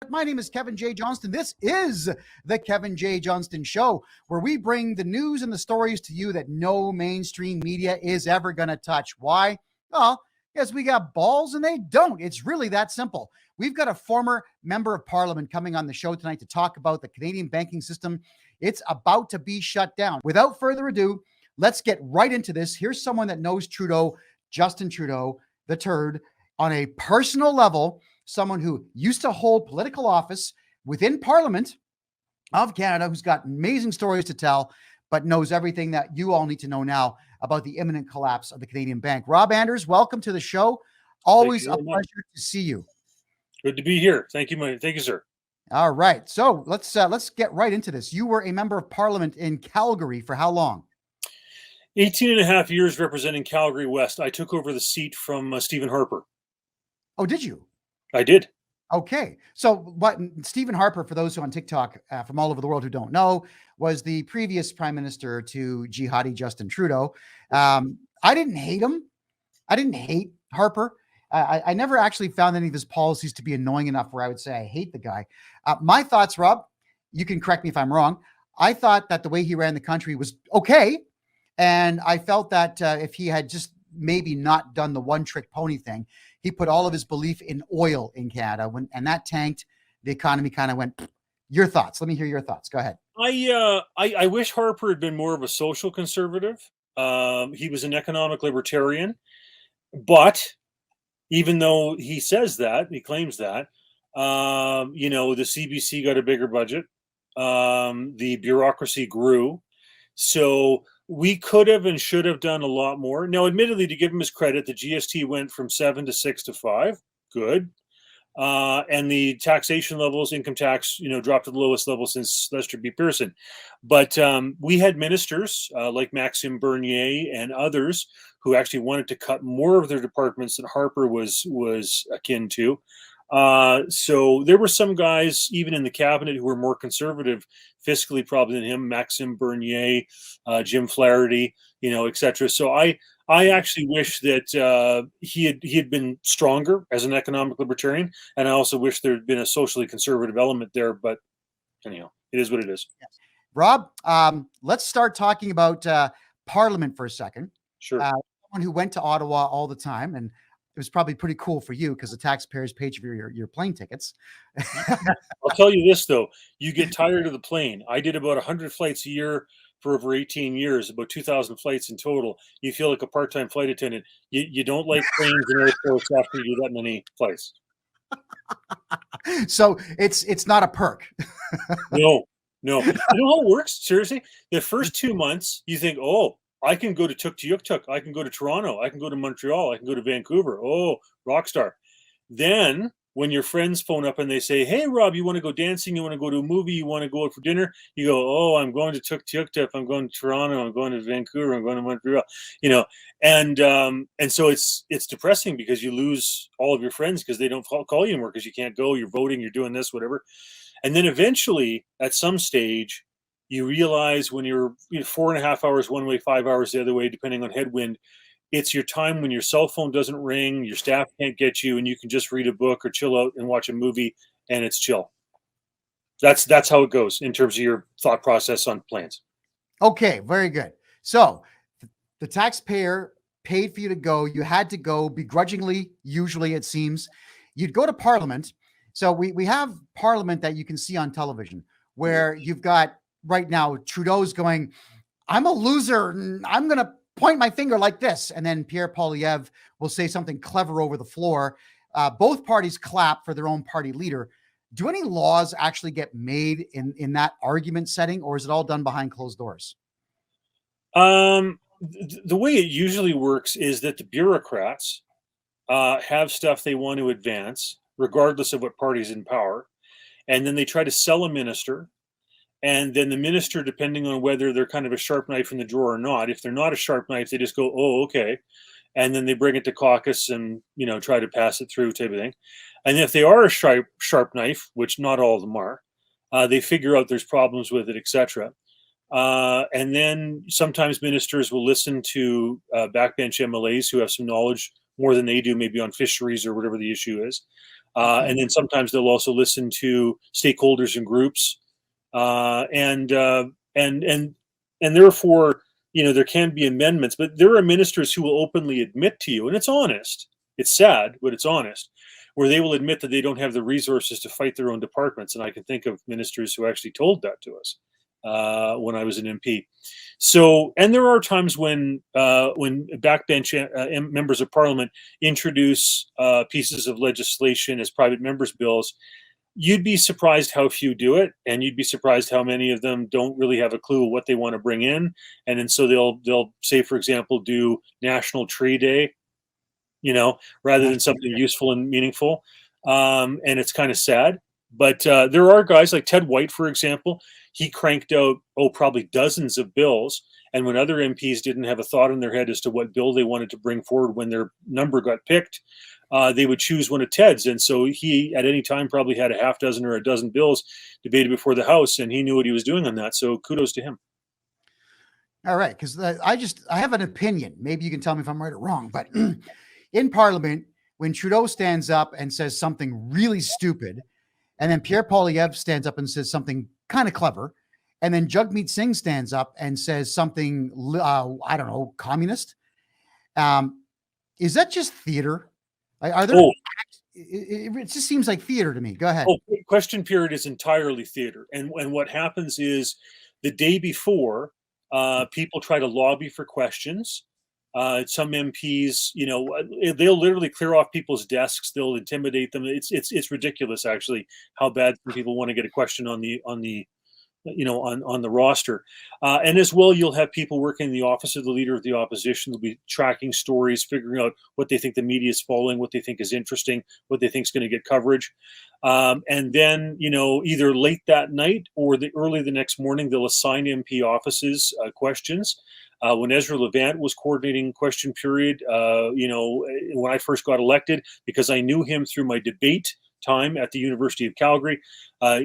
My name is KevinJJohnston. This is the Kevin J. Johnston Show, where we bring the news and the stories to you that no mainstream media is ever going to touch. Why? Well, yes, we got balls and they don't. It's really that simple. We've got a former member of parliament coming on the show tonight to talk about the Canadian banking system. It's about to be shut down. Without further ado, let's get right into this. Here's someone that knows Trudeau, Justin Trudeau, the turd, on a personal level, someone who used to hold political office within Parliament of Canada, who's got amazing stories to tell, but knows everything that you all need to know now about the imminent collapse of the Canadian bank. Rob Anders, welcome to the show. Always a pleasure to see you. Good to be here. Thank you, sir. All right. So let's get right into this. You were a member of Parliament in Calgary for how long? 18 and a half years representing Calgary West. I took over the seat from Stephen Harper. Oh, did you? I did. Okay. So what Stephen Harper, for those who on TikTok from all over the world who don't know, was the previous prime minister to jihadi Justin Trudeau. I didn't hate him. I didn't hate Harper. I never actually found any of his policies to be annoying enough where I would say I hate the guy. My thoughts, Rob, you can correct me if I'm wrong. I thought that the way he ran the country was okay. And I felt that if he had just maybe not done the one-trick pony thing, he put all of his belief in oil in Canada, and that tanked. The economy kind of went. Your thoughts? Let me hear your thoughts. Go ahead. I wish Harper had been more of a social conservative. He was an economic libertarian, but even though he says that, he claims that, the CBC got a bigger budget. The bureaucracy grew. So we could have and should have done a lot more. Now, admittedly, to give him his credit, the GST went from 7 to 6 to 5. Good. And the taxation levels, income tax, dropped to the lowest level since Lester B. Pearson. But we had ministers like Maxime Bernier and others who actually wanted to cut more of their departments than Harper was akin to. So there were some guys, even in the cabinet, who were more conservative fiscally probably than him, Maxime Bernier, Jim Flaherty, etc. So I actually wish that he had been stronger as an economic libertarian, and I also wish there had been a socially conservative element there. But anyhow, it is what it is. Rob, let's start talking about Parliament for a second. Sure. Someone who went to Ottawa all the time, and it was probably pretty cool for you because the taxpayers paid for your plane tickets. I'll tell you this, though. You get tired of the plane. I did about 100 flights a year for over 18 years, about 2,000 flights in total. You feel like a part-time flight attendant. You don't like planes and airports after you do that many flights. So it's not a perk. No. You know how it works? Seriously? The first 2 months, you think, oh, I can go to Tuktoyaktuk. I can go to Toronto. I can go to Montreal. I can go to Vancouver. Oh, rock star. Then when your friends phone up and they say, hey, Rob, you want to go dancing? You want to go to a movie? You want to go out for dinner? You go, oh, I'm going to Tuktoyaktuk. I'm going to Toronto. I'm going to Vancouver. I'm going to Montreal. And so it's depressing because you lose all of your friends because they don't call you anymore because you can't go. You're voting. You're doing this, whatever. And then eventually, at some stage, you realize when you're 4.5 hours one way, 5 hours the other way, depending on headwind, it's your time when your cell phone doesn't ring, your staff can't get you, and you can just read a book or chill out and watch a movie, and it's chill. That's how it goes in terms of your thought process on plans. Okay, very good. So the taxpayer paid for you to go. You had to go begrudgingly, usually it seems. You'd go to Parliament. So we have Parliament that you can see on television where you've got right now Trudeau's going, I'm a loser and I'm going to point my finger like this. And then Pierre Poilievre will say something clever over the floor. Both parties clap for their own party leader. Do any laws actually get made in that argument setting, or is it all done behind closed doors? The way it usually works is that the bureaucrats have stuff they want to advance, regardless of what party's in power. And then they try to sell a minister. And then the minister, depending on whether they're kind of a sharp knife in the drawer or not, if they're not a sharp knife, they just go, oh, okay. And then they bring it to caucus and, try to pass it through type of thing. And if they are a sharp knife, which not all of them are, they figure out there's problems with it, etc. And then sometimes ministers will listen to backbench MLAs who have some knowledge more than they do, maybe on fisheries or whatever the issue is. And then sometimes they'll also listen to stakeholders and groups, and therefore, there can be amendments. But there are ministers who will openly admit to you, and it's honest. It's sad, but it's honest, where they will admit that they don't have the resources to fight their own departments. And I can think of ministers who actually told that to us when I was an MP. So, and there are times when backbench members of Parliament introduce pieces of legislation as private members' bills. You'd be surprised how few do it, and you'd be surprised how many of them don't really have a clue of what they want to bring in. And then so they'll say, for example, do National Tree Day, rather than something useful and meaningful. And it's kind of sad. But there are guys like Ted White, for example. He cranked out, probably dozens of bills. And when other MPs didn't have a thought in their head as to what bill they wanted to bring forward when their number got picked, they would choose one of Ted's. And so he, at any time, probably had a half dozen or a dozen bills debated before the House, and he knew what he was doing on that. So kudos to him. All right, because I have an opinion. Maybe you can tell me if I'm right or wrong. But in Parliament, when Trudeau stands up and says something really stupid, and then Pierre Poilievre stands up and says something kind of clever, and then Jagmeet Singh stands up and says something, I don't know, communist. Is that just theater? Are there? It just seems like theater to me. Go ahead. Question period is entirely theater, and what happens is the day before, people try to lobby for questions. Some MPs, they'll literally clear off people's desks. They'll intimidate them. It's ridiculous, actually, how bad people want to get a question on the roster. And as well, you'll have people working in the office of the leader of the opposition. They'll be tracking stories, figuring out what they think the media is following, what they think is interesting, what they think is going to get coverage. And then, either late that night or early the next morning, they'll assign MP offices questions. When Ezra Levant was coordinating question period, when I first got elected, because I knew him through my debate time at the University of Calgary,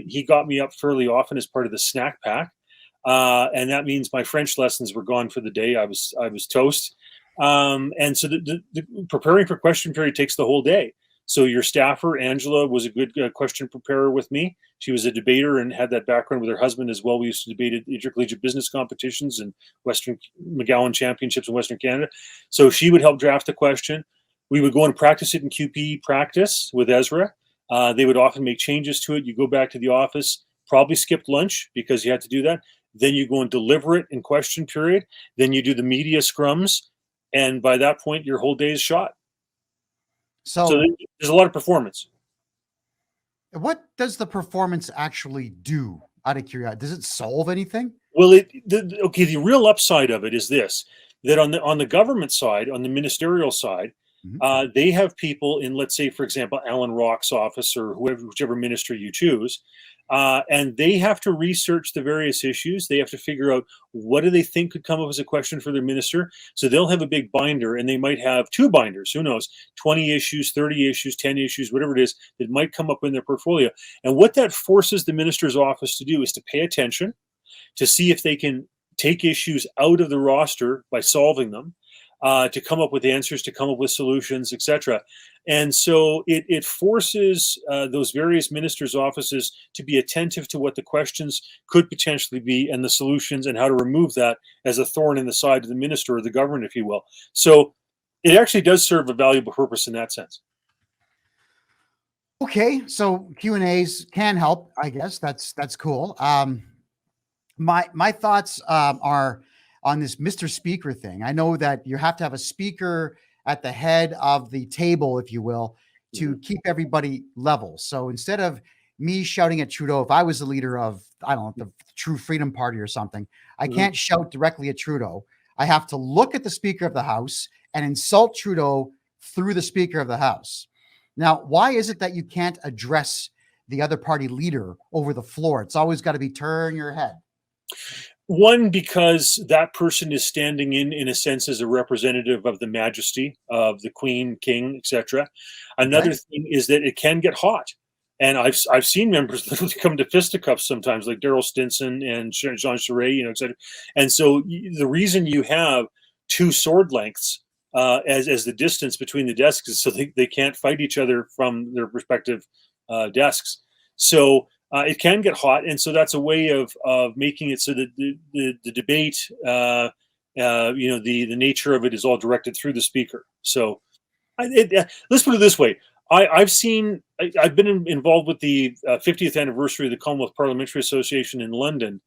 he got me up fairly often as part of the snack pack, and that means my French lessons were gone for the day. I was toast, and so the preparing for question period takes the whole day. So your staffer Angela was a good question preparer with me. She was a debater and had that background with her husband as well. We used to debate at intercollegiate business competitions and Western McGowan championships in Western Canada. So she would help draft the question. We would go and practice it in QP practice with Ezra. They would often make changes to it. You go back to the office, probably skipped lunch because you had to do that. Then you go and deliver it in question period. Then you do the media scrums. And by that point, your whole day is shot. So there's a lot of performance. What does the performance actually do, out of curiosity? Does it solve anything? Well, the real upside of it is this, that on the government side, on the ministerial side, they have people in, let's say, for example, Alan Rock's office or whichever minister you choose, and they have to research the various issues. They have to figure out what do they think could come up as a question for their minister. So they'll have a big binder, and they might have two binders, who knows, 20 issues, 30 issues, 10 issues, whatever it is that might come up in their portfolio. And what that forces the minister's office to do is to pay attention, to see if they can take issues out of the roster by solving them, to come up with answers, to come up with solutions, etc. And so it forces those various ministers' offices to be attentive to what the questions could potentially be and the solutions and how to remove that as a thorn in the side of the minister or the government, if you will. So it actually does serve a valuable purpose in that sense. Okay, so Q&As can help, I guess. That's cool. My thoughts are on this Mr. Speaker thing. I know that you have to have a speaker at the head of the table, if you will, to keep everybody level. So instead of me shouting at Trudeau, if I was the leader of, I don't know, the True Freedom Party or something, I can't shout directly at Trudeau. I have to look at the Speaker of the House and insult Trudeau through the Speaker of the House. Now, why is it that you can't address the other party leader over the floor? It's always got to be turn your head. One, because that person is standing in a sense, as a representative of the majesty of the Queen, King, etc. Another thing is that it can get hot. And I've seen members literally come to fisticuffs sometimes, like Daryl Stinson and Jean Charest, etc. And so the reason you have two sword lengths as the distance between the desks is so they can't fight each other from their respective desks. So it can get hot, and so that's a way of making it so that the debate, the nature of it is all directed through the speaker. So let's put it this way. I've been involved with the 50th anniversary of the Commonwealth Parliamentary Association in London,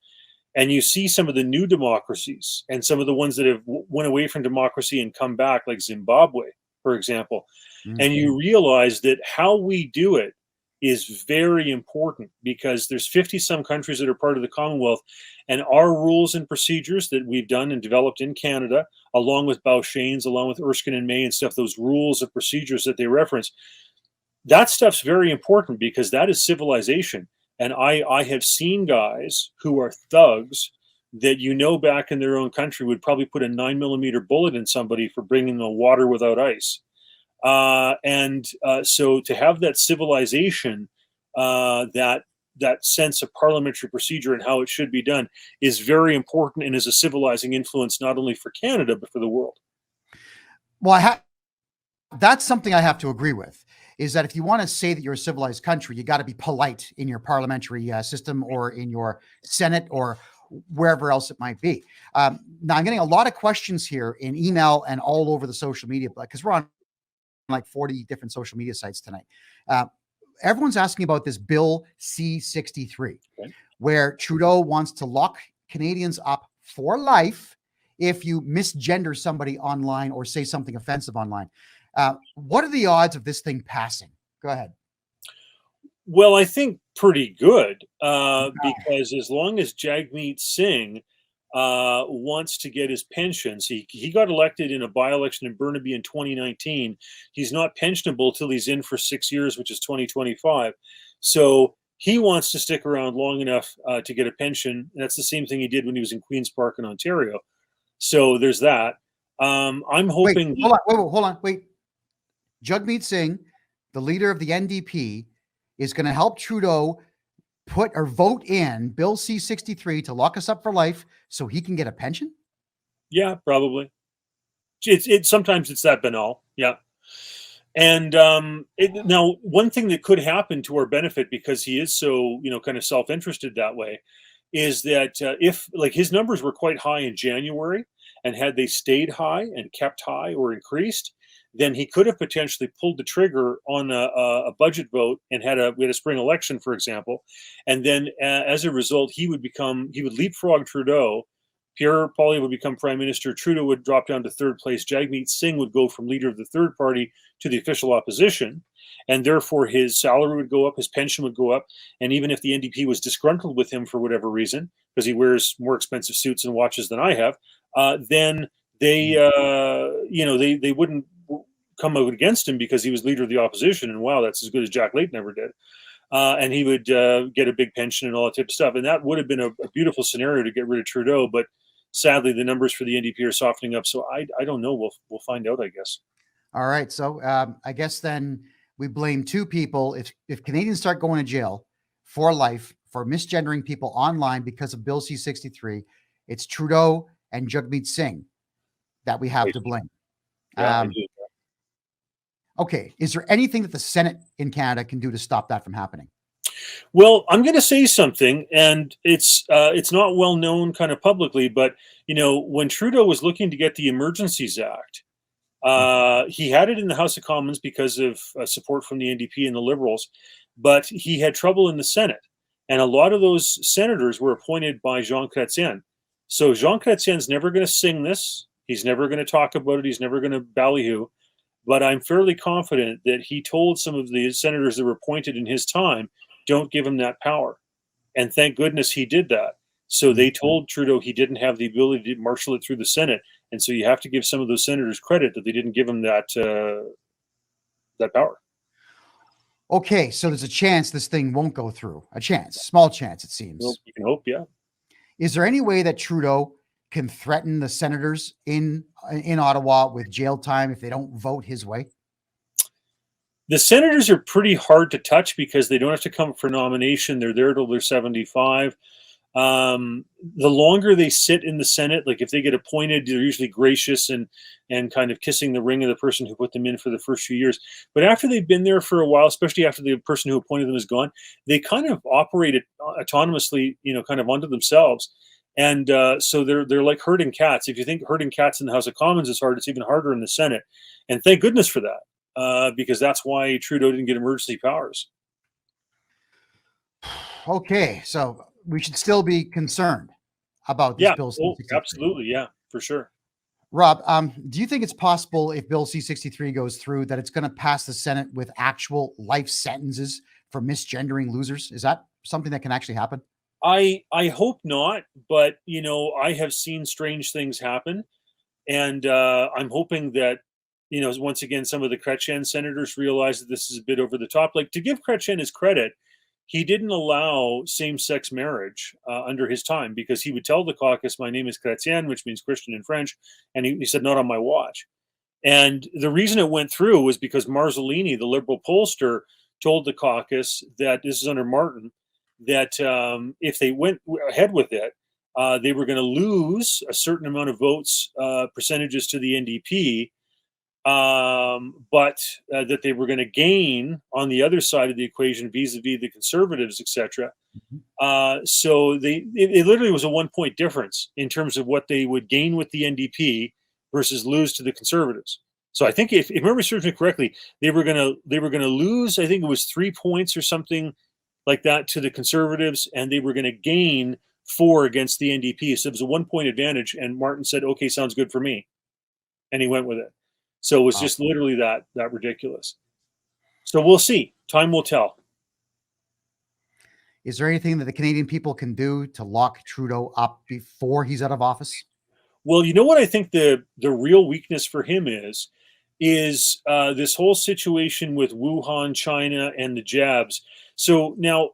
and you see some of the new democracies and some of the ones that have went away from democracy and come back, like Zimbabwe, for example. Mm-hmm. And you realize that how we do it is very important, because there's 50 some countries that are part of the Commonwealth, and our rules and procedures that we've done and developed in Canada, along with Bouchane's, along with Erskine and May and stuff, those rules of procedures that they reference, that stuff's very important, because that is civilization. And I have seen guys who are thugs that, back in their own country would probably put a 9mm bullet in somebody for bringing them water without ice. So to have that civilization, that sense of parliamentary procedure and how it should be done is very important, and is a civilizing influence not only for Canada but for the world. Well, that's something I have to agree with. Is that if you want to say that you're a civilized country, you got to be polite in your parliamentary system, or in your Senate, or wherever else it might be. Now, I'm getting a lot of questions here in email and all over the social media, because we're on like 40 different social media sites tonight. Everyone's asking about this Bill C-63, okay, where Trudeau wants to lock Canadians up for life if you misgender somebody online or say something offensive online. What are the odds of this thing passing? Go ahead. Well, I think pretty good, because as long as Jagmeet Singh wants to get his pensions, he got elected in a by-election in Burnaby in 2019. He's not pensionable till he's in for 6 years, which is 2025. So he wants to stick around long enough to get a pension. That's the same thing he did when he was in Queen's Park in Ontario. So there's that. I'm hoping. Hold on. Jagmeet Singh, the leader of the NDP, is going to help Trudeau vote in Bill C-63 to lock us up for life so he can get a pension? Yeah, probably. Sometimes it's that banal. Yeah. And now, one thing that could happen to our benefit, because he is so, kind of self-interested that way, is that if, like, his numbers were quite high in January, and had they stayed high and kept high or increased, then he could have potentially pulled the trigger on a budget vote and we had a spring election, for example. And then as a result, he would leapfrog Trudeau. Pierre Poilievre would become prime minister. Trudeau would drop down to third place. Jagmeet Singh would go from leader of the third party to the official opposition. And therefore his salary would go up, his pension would go up. And even if the NDP was disgruntled with him for whatever reason, because he wears more expensive suits and watches than I have, then they wouldn't come out against him because he was leader of the opposition. And wow, that's as good as Jack Layton ever did. And he would get a big pension and all that type of stuff. And that would have been a beautiful scenario to get rid of Trudeau. But sadly, the numbers for the NDP are softening up. So I don't know. We'll find out, I guess. All right. So I guess then we blame two people. If Canadians start going to jail for life for misgendering people online because of Bill C-63, it's Trudeau and Jagmeet Singh that we have to blame. Yeah, okay. Is there anything that the Senate in Canada can do to stop that from happening? Well, I'm going to say something, and it's not well known kind of publicly, but when Trudeau was looking to get the Emergencies Act, he had it in the House of Commons because of support from the NDP and the Liberals, but he had trouble in the Senate, and a lot of those senators were appointed by Jean Chrétien. So Jean Chrétien's never going to sing this. He's never going to talk about it. He's never going to ballyhoo. But I'm fairly confident that he told some of the senators that were appointed in his time, don't give him that power. And thank goodness he did that. So they told Trudeau he didn't have the ability to marshal it through the Senate. And so you have to give some of those senators credit that they didn't give him that power. Okay, so there's a chance this thing won't go through. A chance, small chance, it seems. Well, you can hope, yeah. Is there any way that Trudeau can threaten the senators in Ottawa with jail time if they don't vote his way? The senators are pretty hard to touch because they don't have to come for nomination. They're there till they're 75. The longer they sit in the Senate, like if they get appointed, they're usually gracious and kind of kissing the ring of the person who put them in for the first few years. But after they've been there for a while, especially after the person who appointed them is gone, they kind of operate autonomously, kind of onto themselves. And so they're like herding cats. If you think herding cats in the House of Commons is hard, it's even harder in the Senate. And thank goodness for that, because that's why Trudeau didn't get emergency powers. Okay, so we should still be concerned about this Bill C-63. Absolutely, yeah, for sure. Rob, do you think it's possible if Bill C-63 goes through that it's going to pass the Senate with actual life sentences for misgendering losers? Is that something that can actually happen? I hope not, but I have seen strange things happen, and I'm hoping that once again some of the Chrétien senators realize that this is a bit over the top. Like, to give Chrétien his credit, he didn't allow same-sex marriage under his time, because he would tell the caucus, "My name is Chrétien," which means Christian in French, and he said, "Not on my watch." And the reason it went through was because Marzolini, the Liberal pollster, told the caucus that, this is under Martin, that if they went ahead with it, they were going to lose a certain amount of votes, percentages to the NDP, but that they were going to gain on the other side of the equation vis-a-vis the Conservatives, etc. So it literally was a 1 point difference in terms of what they would gain with the NDP versus lose to the Conservatives. So I think if memory serves me correctly, they were going to lose, I think it was 3 points or something like that to the Conservatives, and they were going to gain 4 against the NDP. So it was a 1 point advantage, and Martin said, "Okay, sounds good for me," and he went with it. So it was just literally that ridiculous. So we'll see. Time will tell. Is there anything that the Canadian people can do to lock Trudeau up before he's out of office? Well, you know what I think the real weakness for him is this whole situation with Wuhan, China, and the jabs. So now,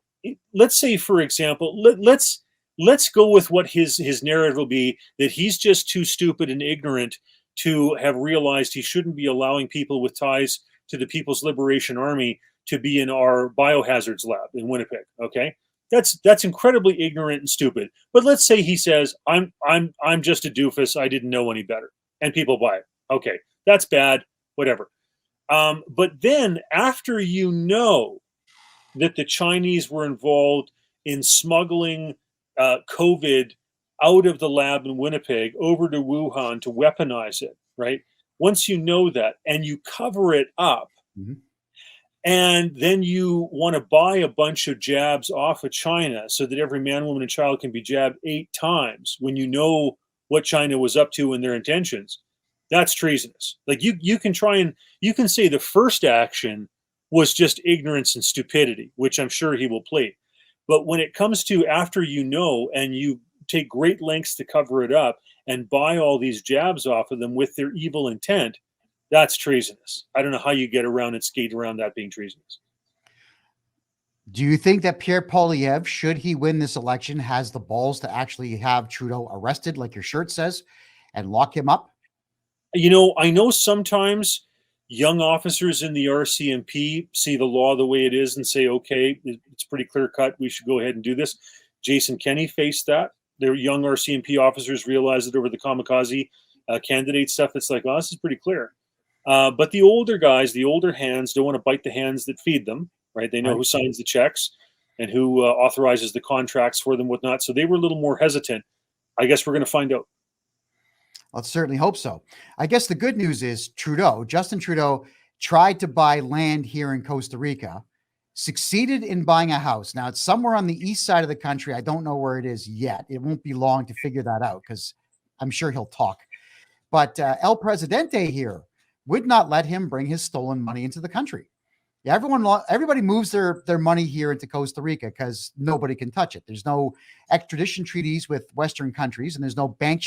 let's say, for example, let's go with what his narrative will be, that he's just too stupid and ignorant to have realized he shouldn't be allowing people with ties to the People's Liberation Army to be in our biohazards lab in Winnipeg. Okay, that's incredibly ignorant and stupid. But let's say he says, I'm just a doofus, I didn't know any better, and people buy it. Okay, that's bad, whatever. But then after you know that the Chinese were involved in smuggling COVID out of the lab in Winnipeg over to Wuhan to weaponize it, right? Once you know that and you cover it up, and then you want to buy a bunch of jabs off of China so that every man, woman, and child can be jabbed 8 times when you know what China was up to and their intentions, that's treasonous. Like, you can try and you can say the first action was just ignorance and stupidity, which I'm sure he will plead. But when it comes to after you know and you take great lengths to cover it up and buy all these jabs off of them with their evil intent, that's treasonous. I don't know how you get around and skate around that being treasonous. Do you think that Pierre Poilievre, should he win this election, has the balls to actually have Trudeau arrested, like your shirt says, and lock him up? I know sometimes young officers in the RCMP see the law the way it is and say, okay, it's pretty clear cut, we should go ahead and do this. Jason Kenney faced that. Their young RCMP officers realized that over the kamikaze candidate stuff, it's like, oh, this is pretty clear. But the older guys, the older hands, don't want to bite the hands that feed them, right? They know who signs the checks and who authorizes the contracts for them, whatnot. So they were a little more hesitant. I guess we're going to find out. Let's certainly hope so. I guess the good news is Justin Trudeau, tried to buy land here in Costa Rica, succeeded in buying a house. Now, it's somewhere on the east side of the country. I don't know where it is yet. It won't be long to figure that out, because I'm sure he'll talk. But El Presidente here would not let him bring his stolen money into the country. Yeah, everybody moves their money here into Costa Rica because nobody can touch it. There's no extradition treaties with Western countries, and there's no bank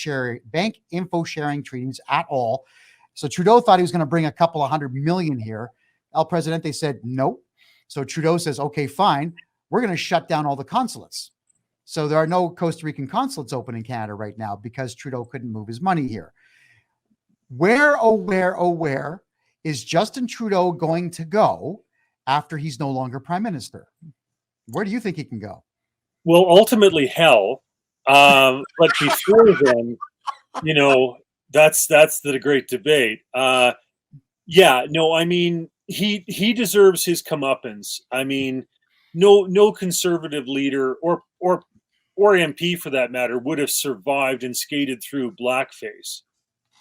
info sharing treaties at all. So Trudeau thought he was going to bring a couple of $100 million here. El Presidente said nope. So Trudeau says, okay, fine. We're going to shut down all the consulates. So there are no Costa Rican consulates open in Canada right now because Trudeau couldn't move his money here. Where is Justin Trudeau going to go after he's no longer prime minister? Where do you think he can go? Well, ultimately hell, But before then, you know, that's the great debate. Yeah, no, I mean, he deserves his comeuppance. I mean, no conservative leader or MP for that matter would have survived and skated through blackface.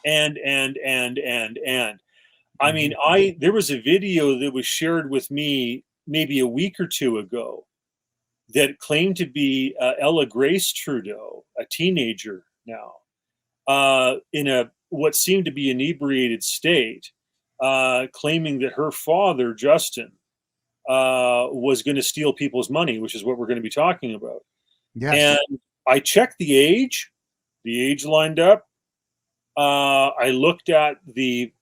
And I mean, there was a video that was shared with me maybe a week or two ago that claimed to be Ella Grace Trudeau, a teenager now, in a what seemed to be inebriated state, claiming that her father, Justin, was going to steal people's money, which is what we're going to be talking about. Yes. And I checked the age lined up. I looked at the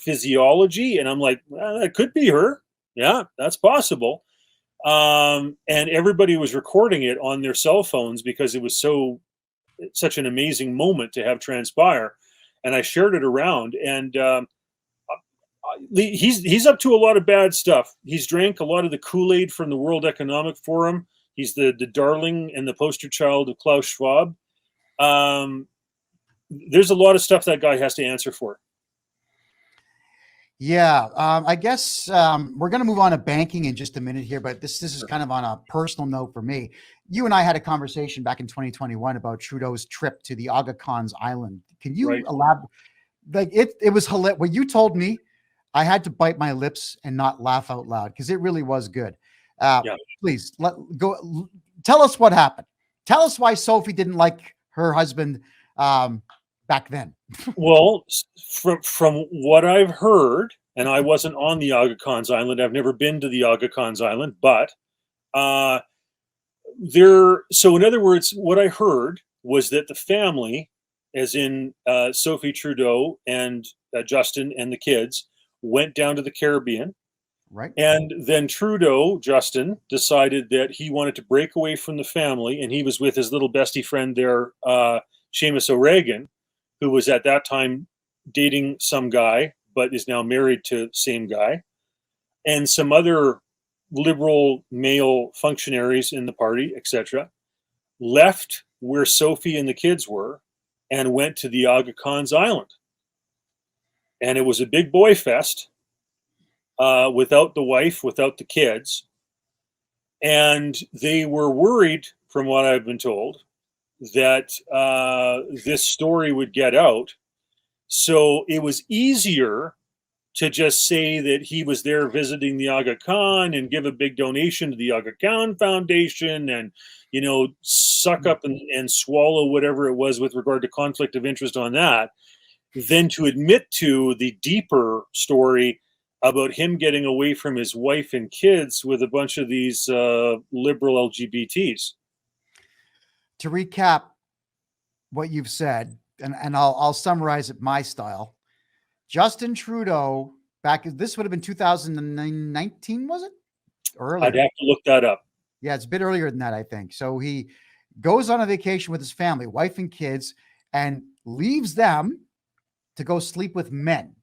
physiology, and I'm like, well, that could be her. Yeah, that's possible. And everybody was recording it on their cell phones because it was such an amazing moment to have transpire. And I shared it around, and he's up to a lot of bad stuff. He's drank a lot of the Kool-Aid from the World Economic Forum. He's the darling and the poster child of Klaus Schwab. There's a lot of stuff that guy has to answer for. Yeah, I guess we're going to move on to banking in just a minute here, but this is kind of on a personal note for me. You and I had a conversation back in 2021 about Trudeau's trip to the Aga Khan's Island. Can you elaborate? Like it was hilarious. What you told me, I had to bite my lips and not laugh out loud because it really was good. Please go tell us what happened. Tell us why Sophie didn't like her husband back then. Well, from what I've heard, and I wasn't on the Aga Khan's Island, I've never been to the Aga Khan's Island, but so in other words, what I heard was that the family, as in Sophie Trudeau and Justin and the kids, went down to the Caribbean. Right. And then Trudeau, Justin, decided that he wanted to break away from the family, and he was with his little bestie friend there, Seamus O'Regan, who was at that time dating some guy, but is now married to the same guy, and some other liberal male functionaries in the party, etc., left where Sophie and the kids were and went to the Aga Khan's Island. And it was a big boy fest without the wife, without the kids. And they were worried, from what I've been told, that this story would get out. So it was easier to just say that he was there visiting the Aga Khan and give a big donation to the Aga Khan Foundation and, you know, suck up and swallow whatever it was with regard to conflict of interest on that, than to admit to the deeper story about him getting away from his wife and kids with a bunch of these liberal LGBTs. To recap what you've said, and I'll summarize it my style. Justin Trudeau, this would have been 2019, was it? Earlier. I'd have to look that up. Yeah, it's a bit earlier than that, I think. So he goes on a vacation with his family, wife and kids, and leaves them to go sleep with men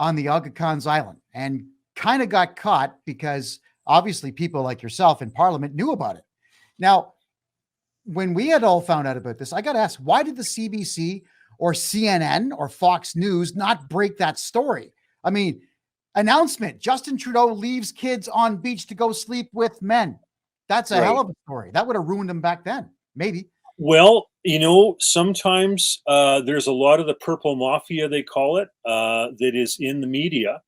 on the Aga Khan's Island, and kind of got caught because obviously people like yourself in Parliament knew about it. Now, when we had all found out about this, I got to ask, why did the CBC or CNN or Fox News not break that story? I mean, announcement, Justin Trudeau leaves kids on beach to go sleep with men. That's a hell of a story. That would have ruined him back then, maybe. Well, you know, sometimes there's a lot of the purple mafia, they call it, that is in the media.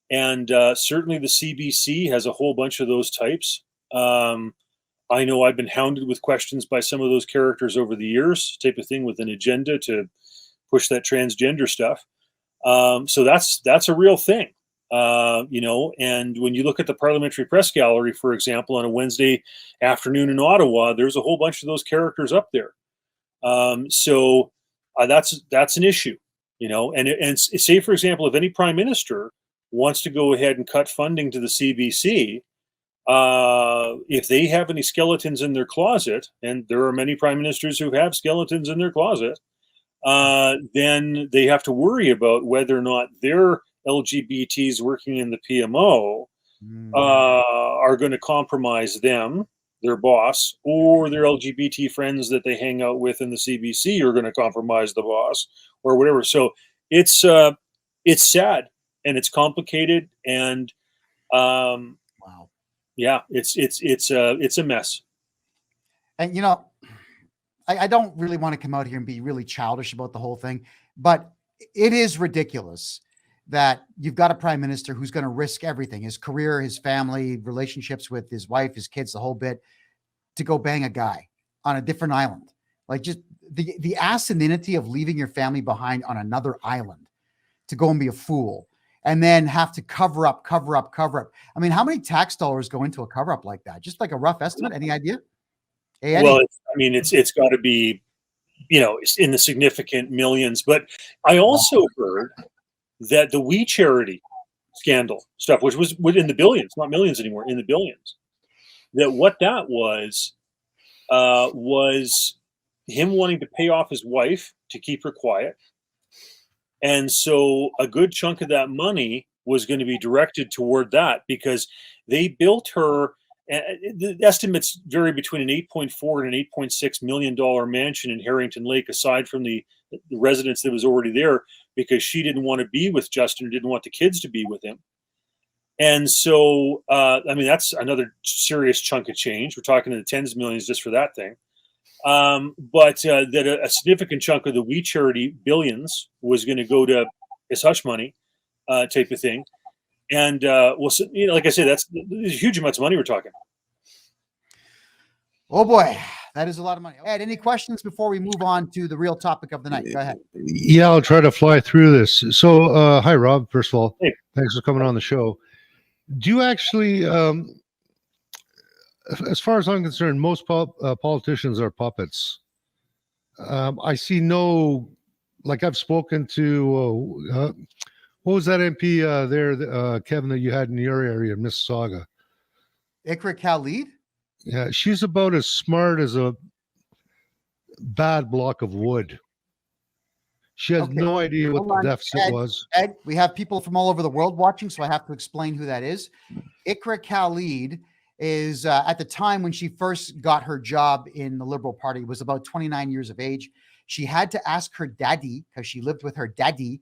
And certainly the CBC has a whole bunch of those types. I know I've been hounded with questions by some of those characters over the years, type of thing, with an agenda to push that transgender stuff. So that's a real thing, you know. And when you look at the Parliamentary Press Gallery, for example, on a Wednesday afternoon in Ottawa, there's a whole bunch of those characters up there. So that's an issue, you know. And say, for example, if any prime minister wants to go ahead and cut funding to the CBC, if they have any skeletons in their closet, and there are many prime ministers who have skeletons in their closet, then they have to worry about whether or not their LGBTs working in the PMO are going to compromise them their boss, or their LGBT friends that they hang out with in the CBC are going to compromise the boss, or whatever. So it's sad and it's complicated, and Wow. yeah, it's a mess. And I don't really want to come out here and be really childish about the whole thing, but it is ridiculous that you've got a prime minister who's going to risk everything, his career, his family, relationships with his wife, his kids, the whole bit, to go bang a guy on a different island. Like, just the asininity of leaving your family behind on another island to go and be a fool, and then have to cover up. I mean, how many tax dollars go into a cover up like that? Just like a rough estimate. Any idea? Hey, Eddie? Well, it's got to be, in the significant millions. But I also heard that the We Charity scandal stuff, which was in the billions, not millions anymore, in the billions, that what that was him wanting to pay off his wife to keep her quiet. And so a good chunk of that money was going to be directed toward that, because they built her. The estimates vary between an $8.4 and an $8.6 million mansion in Harrington Lake, aside from the residence that was already there, because she didn't want to be with Justin, or didn't want the kids to be with him. And so, that's another serious chunk of change. We're talking in the tens of millions just for that thing. But that a significant chunk of the We Charity billions was going to go to his hush money type of thing. And like I said, that's huge amounts of money we're talking. Oh boy, that is a lot of money. Ed, any questions before we move on to the real topic of the night? Go ahead. Yeah, I'll try to fly through this. So, hi, Rob. First of all, hey, thanks for coming on the show. Do you actually, as far as I'm concerned, most politicians are puppets. I see no, like, I've spoken to, what was that MP there, Kevin, that you had in your area, Mississauga? Ikra Khalid? Yeah, she's about as smart as a bad block of wood. She has no idea what the deficit was. Ed, we have people from all over the world watching, so I have to explain who that is. Ikra Khalid is, at the time when she first got her job in the Liberal Party, was about 29 years of age. She had to ask her daddy, because she lived with her daddy,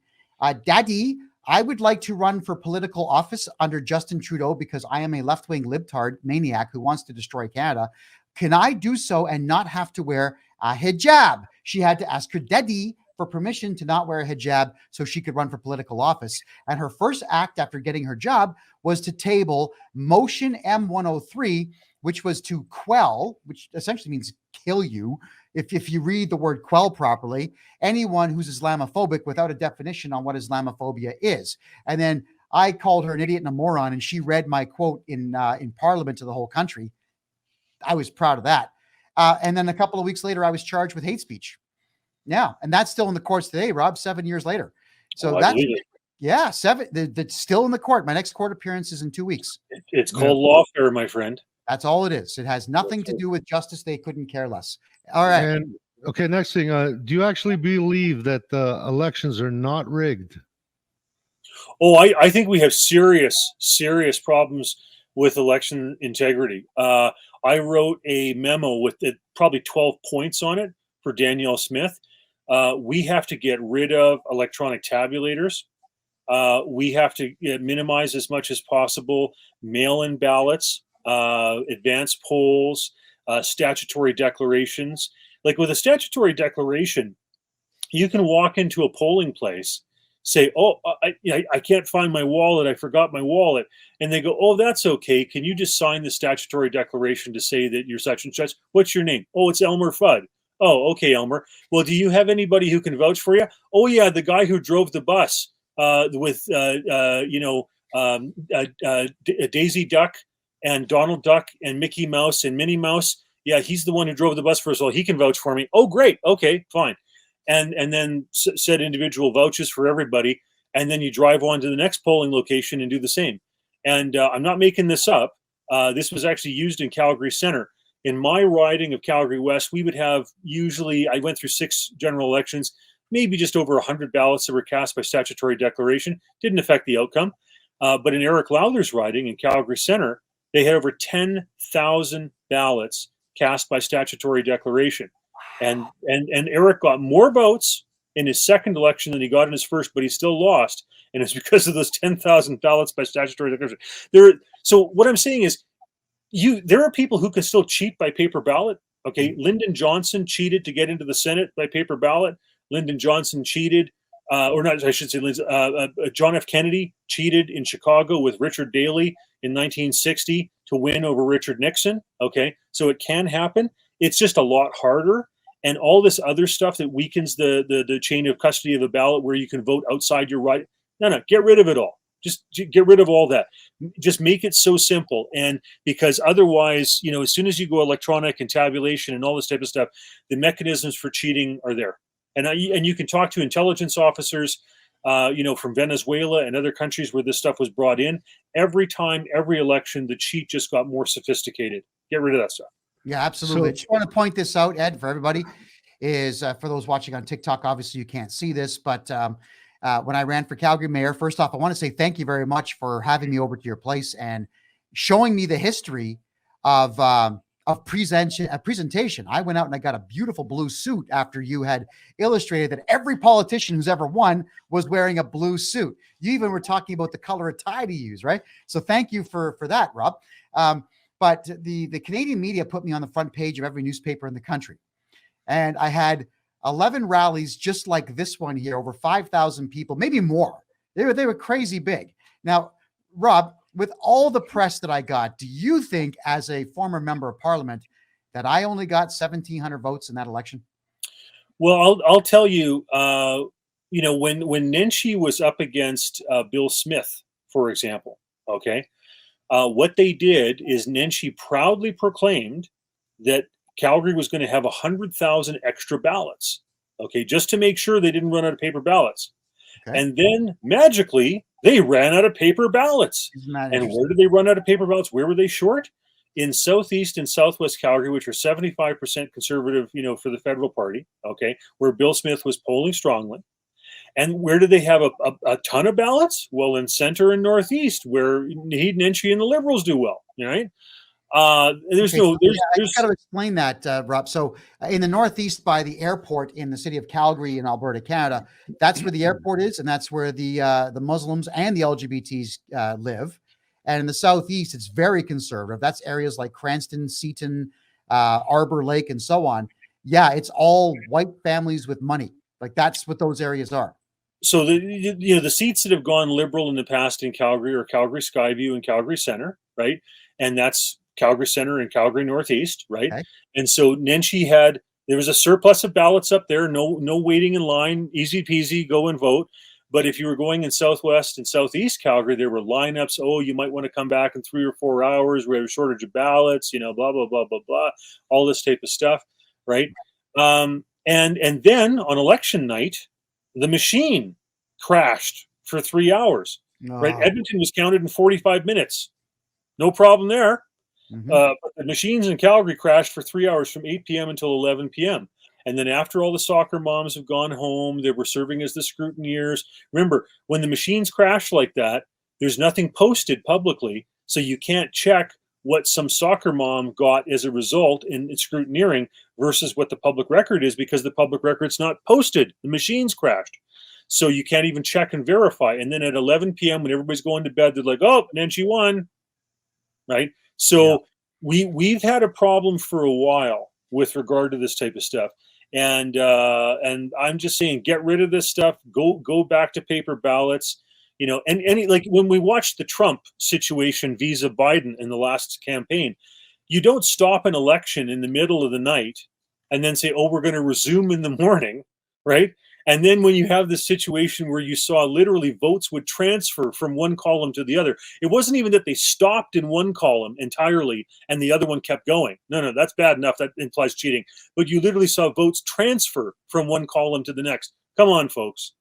Daddy, I would like to run for political office under Justin Trudeau because I am a left-wing libtard maniac who wants to destroy Canada. Can I do so and not have to wear a hijab? She had to ask her daddy for permission to not wear a hijab so she could run for political office. And her first act after getting her job was to table Motion M103, which was to quell, which essentially means kill you, if you read the word quell properly, anyone who's Islamophobic without a definition on what Islamophobia is. And then I called her an idiot and a moron, and she read my quote in Parliament to the whole country. I was proud of that. And then a couple of weeks later, I was charged with hate speech. Yeah, and that's still in the courts today, Rob, 7 years later. So that's still in the court. My next court appearance is in 2 weeks. It's called lawfare, my friend. That's all it is. It has nothing to do with justice. They couldn't care less. All right. And okay, next thing. Do you actually believe that the elections are not rigged? Oh, I think we have serious problems with election integrity. I wrote a memo with probably 12 points on it for Danielle Smith. We have to get rid of electronic tabulators. We have to minimize as much as possible mail-in ballots, advanced polls, statutory declarations. Like with a statutory declaration, you can walk into a polling place, say, oh, I can't find my wallet. I forgot my wallet. And they go, oh, that's okay. Can you just sign the statutory declaration to say that you're such and such? What's your name? Oh, it's Elmer Fudd. Oh, okay, Elmer. Well, do you have anybody who can vouch for you? Oh, yeah, the guy who drove the bus with, Daisy Duck and Donald Duck and Mickey Mouse and Minnie Mouse. Yeah, he's the one who drove the bus for us all. He can vouch for me. Oh, great. Okay, fine. And then set individual vouchers for everybody. And then you drive on to the next polling location and do the same. And I'm not making this up. This was actually used in Calgary Centre. In my riding of Calgary West, we would have I went through 6 general elections, maybe just over 100 ballots that were cast by statutory declaration. Didn't affect the outcome. But in Eric Lowther's riding in Calgary Centre, they had over 10,000 ballots cast by statutory declaration. And Eric got more votes in his second election than he got in his first, but he still lost. And it's because of those 10,000 ballots by statutory declaration. So what I'm saying is, there are people who can still cheat by paper ballot. Okay, Lyndon Johnson cheated to get into the Senate by paper ballot. Lyndon Johnson cheated, or not, I should say, John F. Kennedy cheated in Chicago with Richard Daley in 1960 to win over Richard Nixon. Okay, so it can happen. It's just a lot harder. And all this other stuff that weakens the chain of custody of the ballot, where you can vote outside your right. No, get rid of it all. Just get rid of all that. Just make it so simple. And because otherwise, as soon as you go electronic and tabulation and all this type of stuff, the mechanisms for cheating are there. And you can talk to intelligence officers, from Venezuela and other countries where this stuff was brought in. Every time, every election, the cheat just got more sophisticated. Get rid of that stuff. Yeah, absolutely. Just want to point this out, Ed, for everybody, is for those watching on TikTok, obviously you can't see this, but when I ran for Calgary mayor, first off, I want to say thank you very much for having me over to your place and showing me the history of presentation. I went out and I got a beautiful blue suit after you had illustrated that every politician who's ever won was wearing a blue suit. You even were talking about the color of tie to use, right? So thank you for that, Rob. But the Canadian media put me on the front page of every newspaper in the country. And I had 11 rallies just like this one here, over 5,000 people, maybe more. They were crazy big. Now, Rob, with all the press that I got, do you think, as a former member of parliament, that I only got 1,700 votes in that election? Well, I'll tell you, when Nenshi was up against Bill Smith, for example, okay, what they did is Nenshi proudly proclaimed that Calgary was going to have 100,000 extra ballots, okay, just to make sure they didn't run out of paper ballots. Okay. And then magically, they ran out of paper ballots. And where did they run out of paper ballots? Where were they short? In Southeast and Southwest Calgary, which are 75% conservative, for the federal party, okay, where Bill Smith was polling strongly. And where did they have a ton of ballots? Well, in Center and Northeast, where Nenshi and the Liberals do well, right? I got to explain that, Rob. So in the Northeast, by the airport in the city of Calgary in Alberta, Canada, that's where the airport is, and that's where the Muslims and the LGBTs live. And in the Southeast, it's very conservative. That's areas like Cranston, Seaton, Arbor Lake, and so on. Yeah, it's all white families with money. Like, that's what those areas are. So the seats that have gone Liberal in the past in Calgary are Calgary Skyview and Calgary Center, right? And that's Calgary Center and Calgary Northeast, right? Okay. And so Nenshi there was a surplus of ballots up there, no waiting in line, easy peasy, go and vote. But if you were going in Southwest and Southeast Calgary, there were lineups. Oh, you might want to come back in 3 or 4 hours. We have a shortage of ballots, blah, blah, blah, blah, blah, all this type of stuff, right? And then on election night, the machine crashed for 3 hours, right? Edmonton was counted in 45 minutes. No problem there. Mm-hmm. But the machines in Calgary crashed for 3 hours from 8 p.m. until 11 p.m. And then after all the soccer moms have gone home, they were serving as the scrutineers. Remember, when the machines crash like that, there's nothing posted publicly, so you can't check what some soccer mom got as a result in scrutineering versus what the public record is, because the public record's not posted. The machines crashed. So you can't even check and verify. And then at 11 p.m. when everybody's going to bed, they're like, oh, and then she won, right? So we've had a problem for a while with regard to this type of stuff. And I'm just saying, get rid of this stuff. Go back to paper ballots. And like when we watched the Trump situation vis-a Biden in the last campaign, you don't stop an election in the middle of the night and then say, oh, we're going to resume in the morning, right? And then when you have this situation where you saw literally votes would transfer from one column to the other, it wasn't even that they stopped in one column entirely and the other one kept going. No, that's bad enough. That implies cheating. But you literally saw votes transfer from one column to the next. Come on, folks.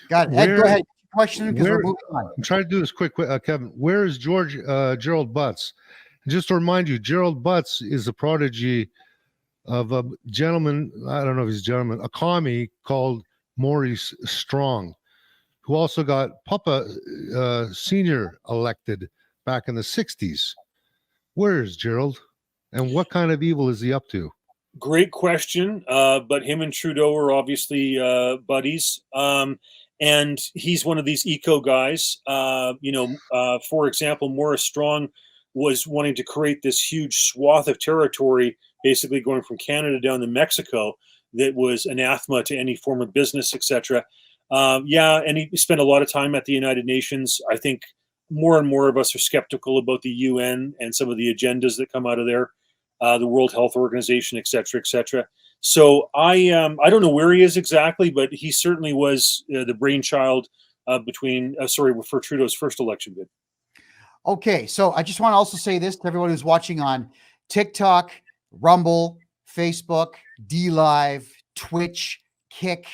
Got it. Ed, go ahead. Question, because we're moving on. I'm trying to do this quick, Kevin. Where is Gerald Butts? And just to remind you, Gerald Butts is a prodigy of a gentleman, I don't know if he's a gentleman, a commie called Maurice Strong, who also got Papa Senior elected back in the 60s. Where is Gerald? And what kind of evil is he up to? Great question. But him and Trudeau are obviously buddies. And he's one of these eco guys. For example, Maurice Strong was wanting to create this huge swath of territory, basically going from Canada down to Mexico, that was anathema to any form of business, etc. And he spent a lot of time at the United Nations. I think more and more of us are skeptical about the UN and some of the agendas that come out of there, the World Health Organization, etc., etc. So I don't know where he is exactly, but he certainly was the brainchild for Trudeau's first election bid. Okay, so I just want to also say this to everyone who's watching on TikTok, Rumble, Facebook, DLive, Twitch, Kick,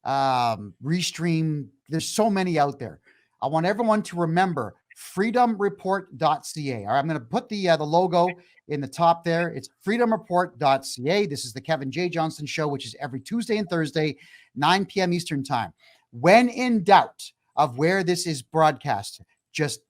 Restream. There's so many out there. I want everyone to remember freedomreport.ca. All right, I'm going to put the logo in the top there. It's freedomreport.ca. This is the Kevin J. Johnston Show, which is every Tuesday and Thursday, 9 p.m. Eastern Time. When in doubt of where this is broadcast, just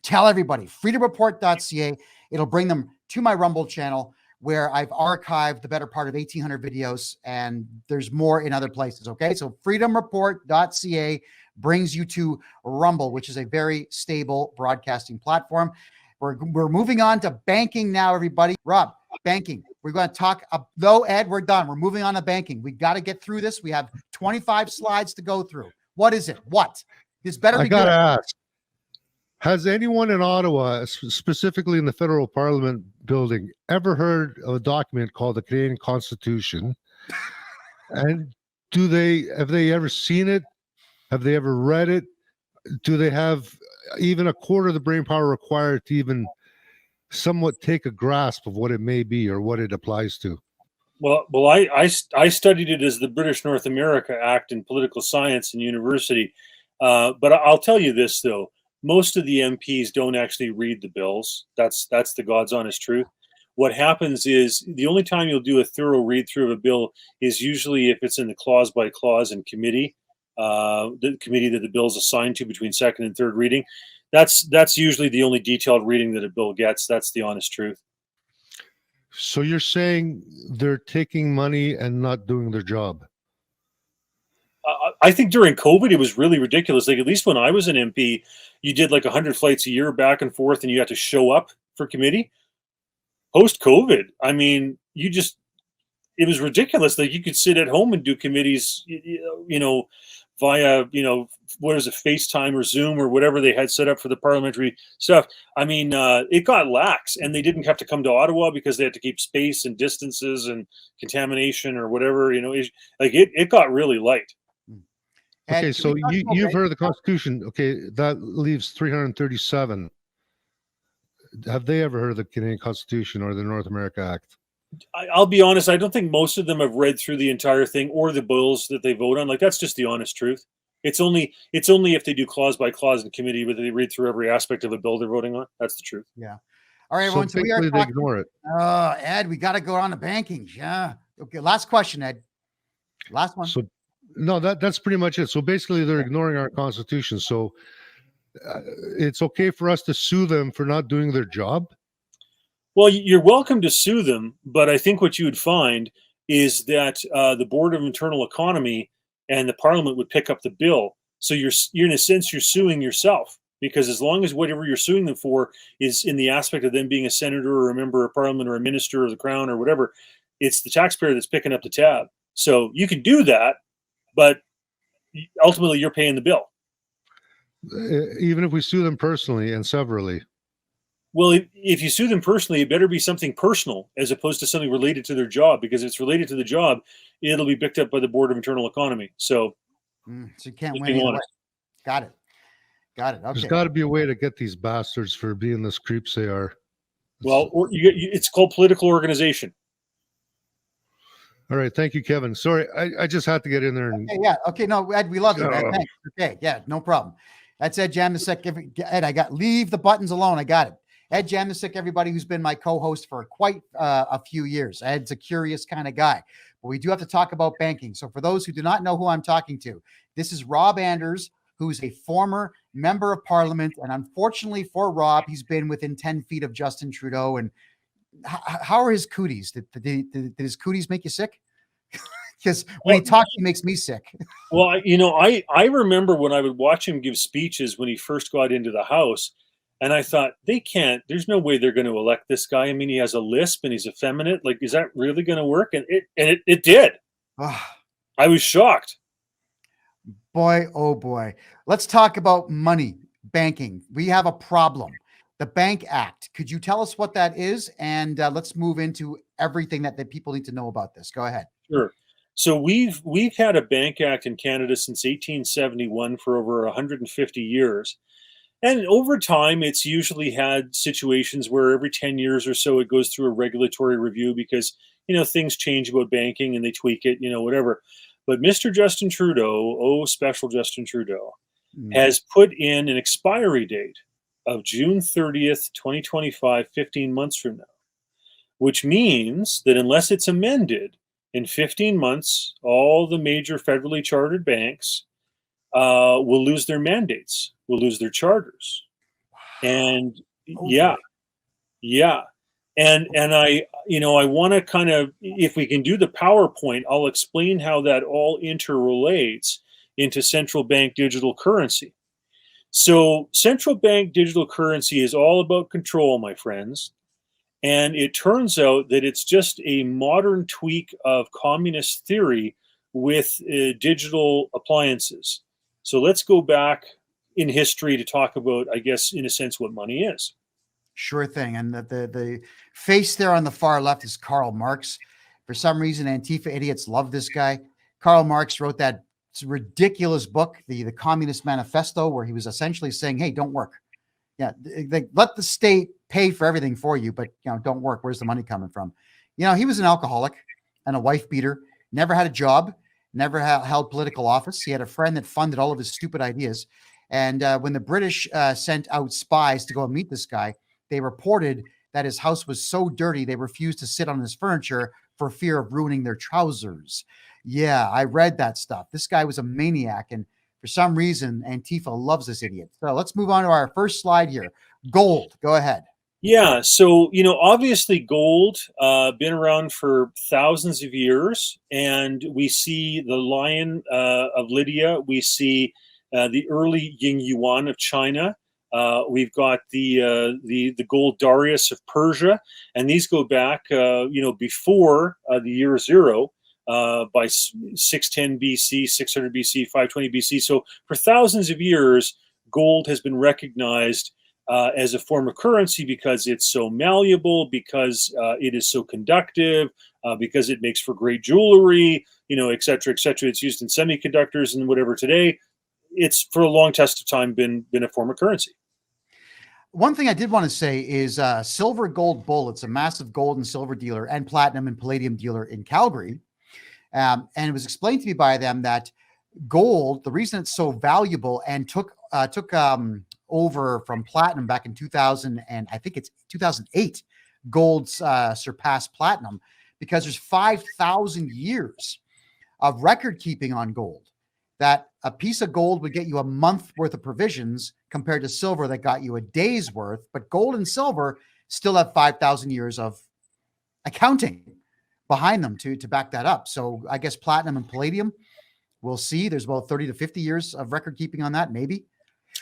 tell everybody, freedomreport.ca. It'll bring them to my Rumble channel, where I've archived the better part of 1,800 videos, and there's more in other places, okay? So freedomreport.ca brings you to Rumble, which is a very stable broadcasting platform. We're moving on to banking now, everybody. Rob, banking. We're going to talk, though, Ed, we're done. We're moving on to banking. We got to get through this. We have 25 slides to go through. What is it? What? This better be good. I got to ask. Has anyone in Ottawa, specifically in the federal parliament building, ever heard of a document called the Canadian Constitution? And have they ever seen it? Have they ever read it? Do they have even a quarter of the brain power required to even somewhat take a grasp of what it may be or what it applies to? Well, I studied it as the British North America Act in political science in university. But I'll tell you this, though. Most of the MPs don't actually read the bills. That's the God's honest truth. What happens is the only time you'll do a thorough read through of a bill is usually if it's in the clause by clause in committee, the committee that the bill's assigned to between second and third reading. That's usually the only detailed reading that a bill gets. That's the honest truth. So you're saying they're taking money and not doing their job? I think during COVID, it was really ridiculous. Like, at least when I was an MP, you did like 100 flights a year back and forth, and you had to show up for committee. Post-COVID, I mean, it was ridiculous. Like, you could sit at home and do committees, via, what is it, FaceTime or Zoom or whatever they had set up for the parliamentary stuff. I mean, it got lax, and they didn't have to come to Ottawa because they had to keep space and distances and contamination or whatever, it got really light. Okay, so you've heard of the Constitution. Okay, that leaves 337. Have they ever heard of the Canadian Constitution or the North America Act? I'll be honest, I don't think most of them have read through the entire thing or the bills that they vote on. Like, that's just the honest truth. It's only if they do clause by clause in committee where they read through every aspect of a bill they're voting on. That's the truth. Yeah. All right, everyone. So we are they ignore it. Ed, we got to go on to banking. Yeah. Okay. Last question, Ed. Last one. So, no, that's pretty much it. So basically, they're ignoring our Constitution. So it's okay for us to sue them for not doing their job? Well, you're welcome to sue them, but I think what you would find is that the Board of Internal Economy and the Parliament would pick up the bill. So you're in a sense, you're suing yourself, because as long as whatever you're suing them for is in the aspect of them being a senator or a member of Parliament or a minister of the Crown or whatever, it's the taxpayer that's picking up the tab. So you can do that, but ultimately you're paying the bill. Even if we sue them personally and severally. Well, if you sue them personally, it better be something personal as opposed to something related to their job, because if it's related to the job, it'll be picked up by the Board of Internal Economy. So you can't win either way. Got it. Okay. There's got to be a way to get these bastards for being the creeps they are. Well, it's called political organization. All right. Thank you, Kevin. Sorry, I just had to get in there. Okay. No, Ed, we love you, Ed. Thanks. Okay. Yeah, no problem. That's Ed Jamnisek. Ed, leave the buttons alone. I got it. Ed Jamnisek, everybody, who's been my co-host for quite a few years. Ed's a curious kind of guy, but we do have to talk about banking. So for those who do not know who I'm talking to, this is Rob Anders, who's a former member of parliament. And unfortunately for Rob, he's been within 10 feet of Justin Trudeau. And how are his cooties? Did his cooties make you sick? Because when he talks, he makes me sick. Well, I remember when I would watch him give speeches when he first got into the House, and I thought, there's no way they're going to elect this guy. I mean, he has a lisp and he's effeminate. Like, is that really going to work? And it did. I was shocked. Boy, oh boy. Let's talk about money, banking. We have a problem. The Bank Act. Could you tell us what that is? And let's move into everything that people need to know about this. Go ahead. Sure. So we've had a Bank Act in Canada since 1871 for over 150 years. And over time, it's usually had situations where every 10 years or so, it goes through a regulatory review because, things change about banking and they tweak it, whatever. But Mr. Justin Trudeau, special Justin Trudeau, has put in an expiry date of June 30th, 2025, 15 months from now, which means that unless it's amended in 15 months, all the major federally chartered banks will lose their mandates, will lose their charters. And yeah. And I want to kind of, if we can do the PowerPoint, I'll explain how that all interrelates into central bank digital currency. So central bank digital currency is all about control, my friends. And it turns out that it's just a modern tweak of communist theory with digital appliances. So let's go back in history to talk about, I guess, in a sense, what money is. Sure thing. And the face there on the far left is Karl Marx. For some reason, Antifa idiots love this guy. Karl Marx wrote that ridiculous book, the Communist Manifesto, where he was essentially saying, hey, don't work. Yeah, let the state pay for everything for you, but don't work. Where's the money coming from? He was an alcoholic and a wife beater, never had a job, never held political office. He had a friend that funded all of his stupid ideas. And when the British sent out spies to go and meet this guy, they reported that his house was so dirty they refused to sit on his furniture for fear of ruining their trousers. Yeah, I read that stuff. This guy was a maniac, and for some reason, Antifa loves this idiot. So let's move on to our first slide here. Gold. Go ahead. Yeah. So, obviously gold, been around for thousands of years, and we see the Lion of Lydia. We see the early Ying Yuan of China. We've got the gold Darius of Persia, and these go back, before the year zero. By 610 BC, 600 BC, 520 BC. So for thousands of years, gold has been recognized as a form of currency because it's so malleable, because it is so conductive, because it makes for great jewelry, et cetera, et cetera. It's used in semiconductors and whatever today. It's for a long test of time been a form of currency. One thing I did want to say is Silver Gold Bull. It's a massive gold and silver dealer and platinum and palladium dealer in Calgary. And it was explained to me by them that gold, the reason it's so valuable and took over from platinum back in 2000, and I think it's 2008, gold surpassed platinum because there's 5,000 years of record keeping on gold. That a piece of gold would get you a month worth of provisions compared to silver that got you a day's worth, but gold and silver still have 5,000 years of accounting behind them to back that up. So I guess platinum and palladium, we'll see. There's about 30 to 50 years of record keeping on that, maybe.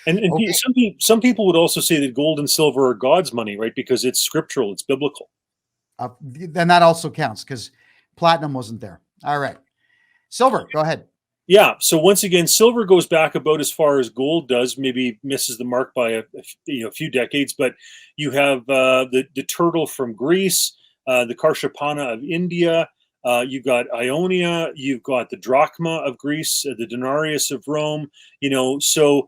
And okay. Some people would also say that gold and silver are God's money, right? Because it's scriptural, it's biblical. Then that also counts because platinum wasn't there. All right. Silver, go ahead. Yeah. So once again, silver goes back about as far as gold does, maybe misses the mark by a few decades, but you have the turtle from Greece, the Karshapana of India, you've got Ionia, you've got the drachma of Greece, the denarius of Rome, so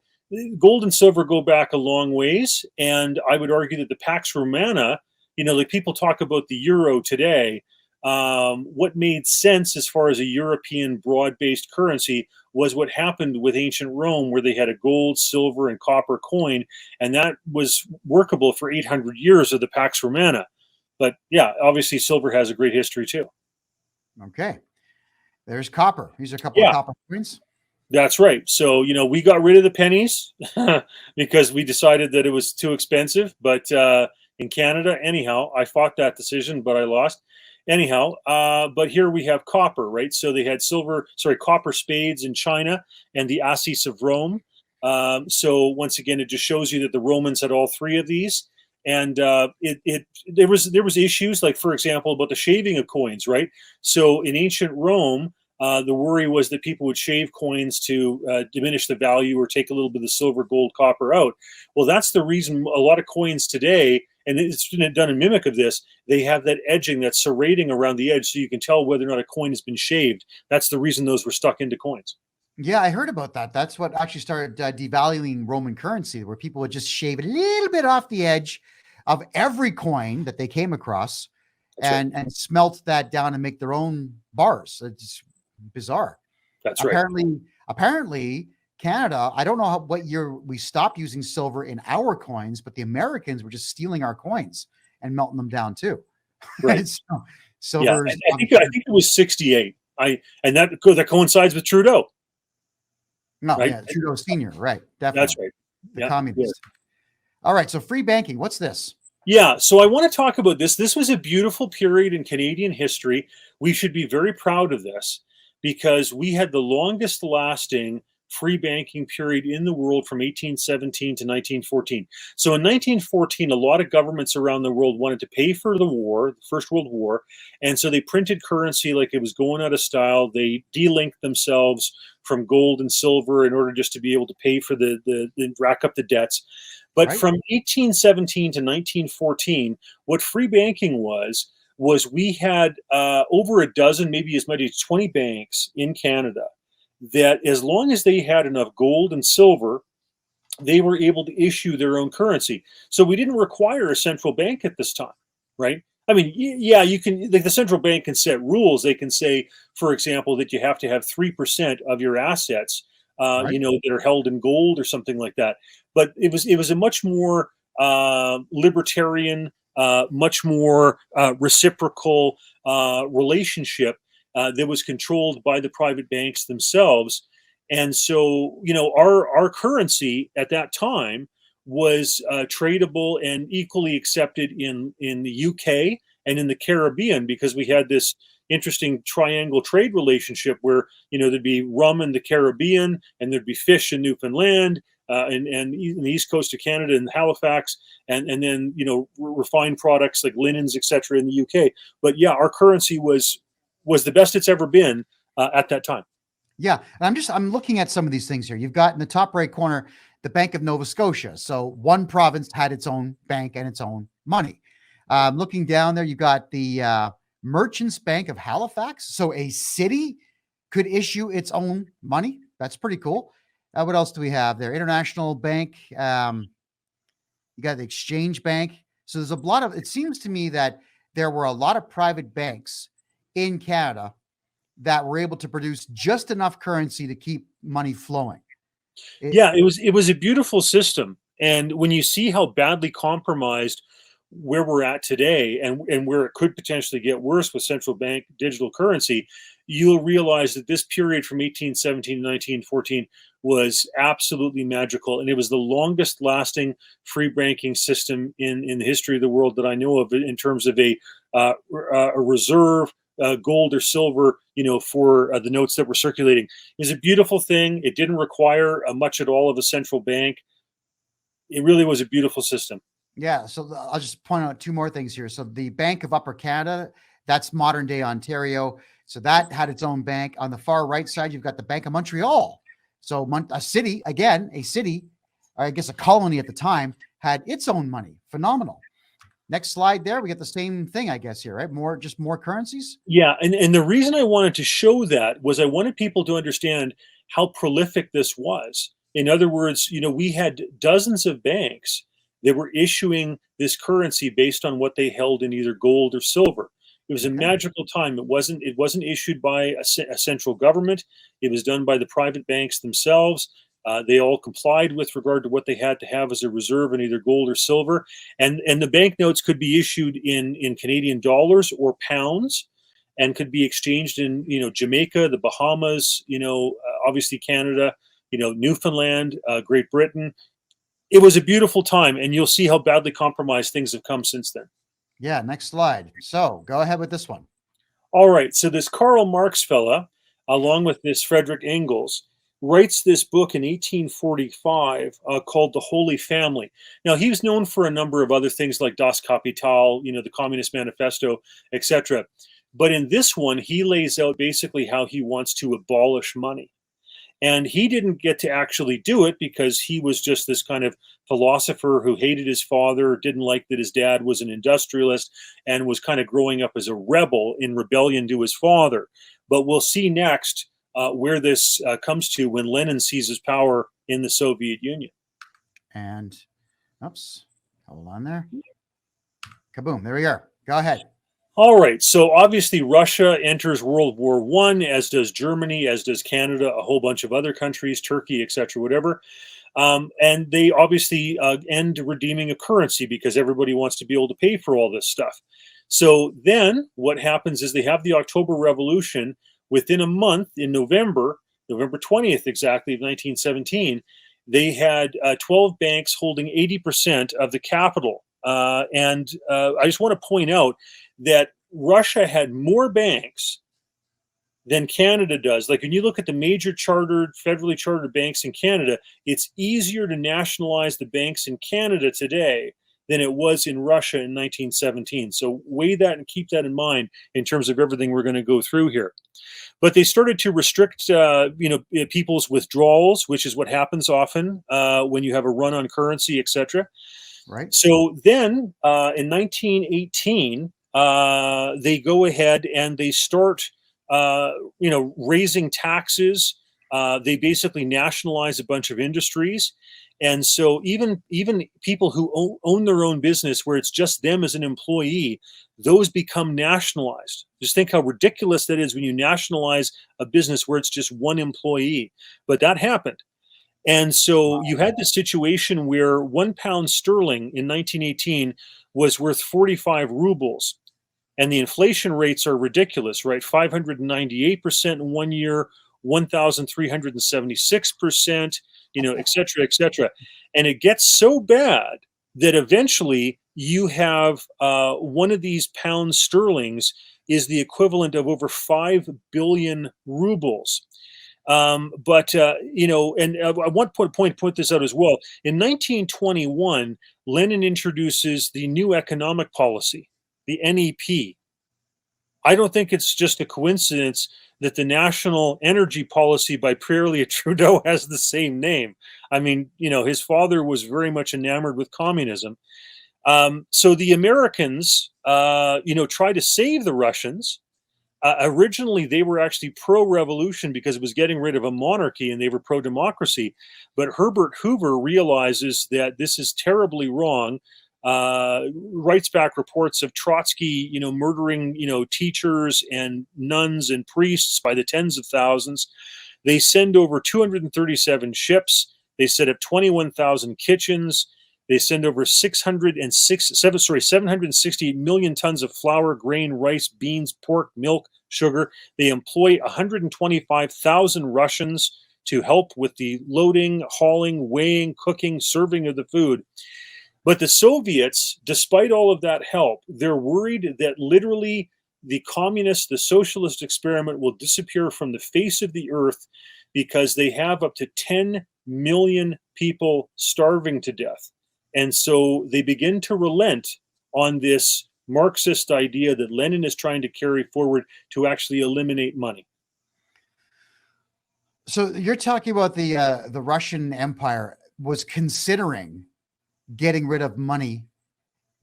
gold and silver go back a long ways. And I would argue that the Pax Romana, like people talk about the euro today, what made sense as far as a European broad-based currency was what happened with ancient Rome, where they had a gold, silver, and copper coin, and that was workable for 800 years of the Pax Romana. But yeah, obviously silver has a great history too. Okay. There's copper. These are a couple of copper coins. That's right. So, we got rid of the pennies because we decided that it was too expensive. But in Canada, anyhow, I fought that decision, but I lost. Anyhow, but here we have copper, right? So they had copper spades in China and the assis of Rome. So once again, it just shows you that the Romans had all three of these. And there was issues, like, for example, about the shaving of coins, right? So in ancient Rome, the worry was that people would shave coins to diminish the value or take a little bit of the silver, gold, copper out. Well, that's the reason a lot of coins today, and it's done a mimic of this, they have that edging, that serrating around the edge, so you can tell whether or not a coin has been shaved. That's the reason those were stuck into coins. Yeah, I heard about that. That's what actually started devaluing Roman currency, where people would just shave a little bit off the edge of every coin that they came across and smelt that down and make their own bars. It's bizarre. That's Apparently, Canada, I don't know what year we stopped using silver in our coins, but the Americans were just stealing our coins and melting them down too. Right. So yeah, I think it was 68. And that coincides with Trudeau. No, right? yeah, Trudeau Senior, right? Definitely. That's right. The communist. All right, so free banking. What's this? Yeah, so I want to talk about this. This was a beautiful period in Canadian history. We should be very proud of this because we had the longest lasting free banking period in the world from 1817 to 1914. So in 1914, a lot of governments around the world wanted to pay for the war, the First World War, and so they printed currency like it was going out of style. They delinked themselves from gold and silver in order just to be able to pay for the rack up the debts. But Right. From 1817 to 1914, what free banking was we had over a dozen, maybe as many as 20 banks in Canada that, as long as they had enough gold and silver, they were able to issue their own currency. So we didn't require a central bank at this time, right? I mean, yeah, you can, like, the central bank can set rules. They can say, for example, that you have to have 3% of your assets, Right. that are held in gold or something like that. But it was a much more libertarian, much more reciprocal relationship that was controlled by the private banks themselves. And so, our currency at that time was tradable and equally accepted in the UK and in the Caribbean, because we had this interesting triangle trade relationship where, there'd be rum in the Caribbean and there'd be fish in Newfoundland, and in the east coast of Canada and Halifax, and then, refined products like linens, etc. in the UK. But yeah, our currency was the best it's ever been at that time. Yeah, and I'm looking at some of these things here. You've got in the top right corner the Bank of Nova Scotia. So one province had its own bank and its own money. Looking down there, you've got the Merchants Bank of Halifax. So a city could issue its own money. That's pretty cool. What else do we have there? International Bank. You got the Exchange Bank. So there's a lot of, it seems to me that there were a lot of private banks in Canada that were able to produce just enough currency to keep money flowing. It was a beautiful system. And when you see how badly compromised where we're at today, and where it could potentially get worse with central bank digital currency, you'll realize that this period from 1817 to 1914 was absolutely magical. And it was the longest lasting free banking system in the history of the world that I know of, in terms of a reserve, gold or silver, for the notes that were circulating. It was a beautiful thing. It didn't require much at all of a central bank. It really was a beautiful system. Yeah. So I'll just point out two more things here. So the Bank of Upper Canada, that's modern day Ontario. So that had its own bank. On the far right side, you've got the Bank of Montreal. So a city, or I guess a colony at the time, had its own money. Phenomenal. Next slide there, we get the same thing, I guess, here, right? More currencies. Yeah, and the reason I wanted to show that was I wanted people to understand how prolific this was. In other words, we had dozens of banks that were issuing this currency based on what they held in either gold or silver. It was a magical time. It wasn't issued by a central government. It was done by the private banks themselves. They all complied with regard to what they had to have as a reserve in either gold or silver. And the banknotes could be issued in Canadian dollars or pounds, and could be exchanged in, Jamaica, the Bahamas, obviously Canada, Newfoundland, Great Britain. It was a beautiful time, and you'll see how badly compromised things have come since then. Yeah, next slide. So go ahead with this one. All right, so this Karl Marx fella, along with this Frederick Engels, writes this book in 1845 called The Holy Family. Now, he was known for a number of other things like Das Kapital, the Communist Manifesto, etc. But in this one, he lays out basically how he wants to abolish money. And he didn't get to actually do it because he was just this kind of philosopher who hated his father, didn't like that his dad was an industrialist, and was kind of growing up as a rebel in rebellion to his father. But we'll see next where this comes to when Lenin seizes power in the Soviet Union. And, oops, hold on there. Kaboom, there we are. Go ahead. All right, so obviously Russia enters World War I, as does Germany, as does Canada, a whole bunch of other countries, Turkey, etc., whatever. And they obviously end redeeming a currency because everybody wants to be able to pay for all this stuff. So then what happens is they have the October Revolution. Within a month, in November 20th exactly of 1917, they had 12 banks holding 80% of the capital. And I just want to point out that Russia had more banks than Canada does. Like when you look at the major federally chartered banks in Canada, it's easier to nationalize the banks in Canada today than it was in Russia in 1917. So weigh that and keep that in mind in terms of everything we're going to go through here. But they started to restrict, people's withdrawals, which is what happens often when you have a run on currency, etc. Right. So then in 1918, they go ahead and they start, raising taxes. They basically nationalize a bunch of industries. And so even people who own their own business where it's just them as an employee, those become nationalized. Just think how ridiculous that is when you nationalize a business where it's just one employee. But that happened. And so you had this situation where £1 in 1918 was worth 45 rubles. And the inflation rates are ridiculous, right? 598% in 1 year, 1,376%, et cetera, et cetera. And it gets so bad that eventually you have one of these pound sterlings is the equivalent of over 5 billion rubles. And I want to point this out as well. In 1921, Lenin introduces the new economic policy, the NEP. I don't think it's just a coincidence that the national energy policy by Pierre Trudeau has the same name. I mean, his father was very much enamored with communism. So the Americans, try to save the Russians. Originally, they were actually pro-revolution because it was getting rid of a monarchy, and they were pro-democracy. But Herbert Hoover realizes that this is terribly wrong. Writes back reports of Trotsky, murdering, teachers and nuns and priests by the tens of thousands. They send over 237 ships. They set up 21,000 kitchens. They send over 768 million tons of flour, grain, rice, beans, pork, milk, sugar. They employ 125,000 Russians to help with the loading, hauling, weighing, cooking, serving of the food. But the Soviets, despite all of that help, they're worried that literally the socialist experiment will disappear from the face of the earth because they have up to 10 million people starving to death. And so they begin to relent on this Marxist idea that Lenin is trying to carry forward to actually eliminate money. So you're talking about the Russian Empire was considering getting rid of money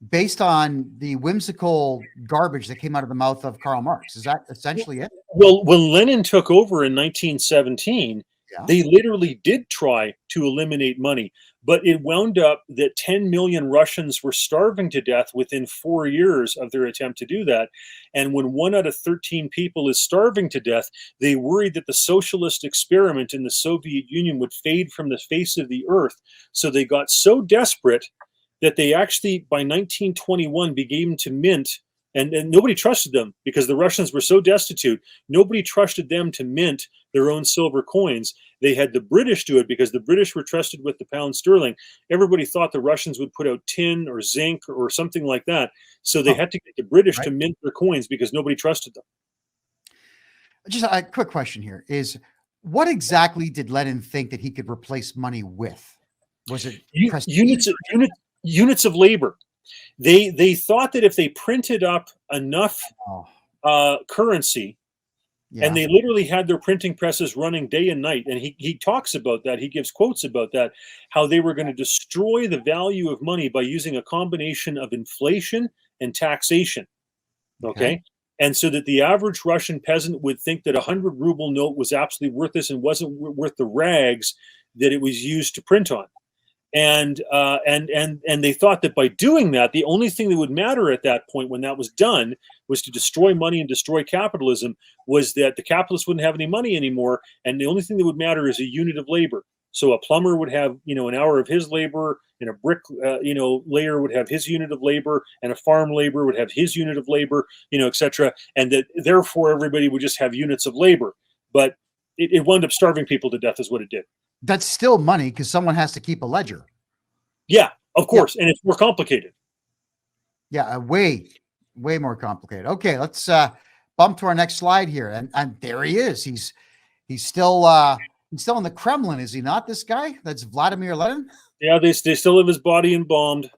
based on the whimsical garbage that came out of the mouth of Karl Marx. Is that essentially it? Well, when Lenin took over in 1917, they literally did try to eliminate money, but it wound up that 10 million Russians were starving to death within 4 years of their attempt to do that. And when 1 out of 13 people is starving to death, they worried that the socialist experiment in the Soviet Union would fade from the face of the earth. So they got so desperate that they actually, by 1921, began to mint And nobody trusted them because the Russians were so destitute. Nobody trusted them to mint their own silver coins. They had the British do it because the British were trusted with the pound sterling. Everybody thought the Russians would put out tin or zinc or something like that. So they had to get the British to mint their coins because nobody trusted them. Just a quick question here is, what exactly did Lenin think that he could replace money with? Was it units of labor? They thought that if they printed up enough currency, and they literally had their printing presses running day and night, and he talks about that. He gives quotes about that, how they were going to destroy the value of money by using a combination of inflation and taxation. Okay. And so that the average Russian peasant would think that 100 ruble note was absolutely worthless and wasn't worth the rags that it was used to print on. And they thought that by doing that, the only thing that would matter at that point when that was done was to destroy money and destroy capitalism, was that the capitalists wouldn't have any money anymore. And the only thing that would matter is a unit of labor. So a plumber would have, an hour of his labor, and a brick, layer would have his unit of labor, and a farm laborer would have his unit of labor, et cetera. And that therefore everybody would just have units of labor. But it wound up starving people to death is what it did. That's still money because someone has to keep a ledger. Yeah, of course. Yeah. And it's more complicated. Yeah, way more complicated. Okay, let's bump to our next slide here. And there he is. He's still in the Kremlin, is he not, this guy? That's Vladimir Lenin? Yeah, they still have his body embalmed.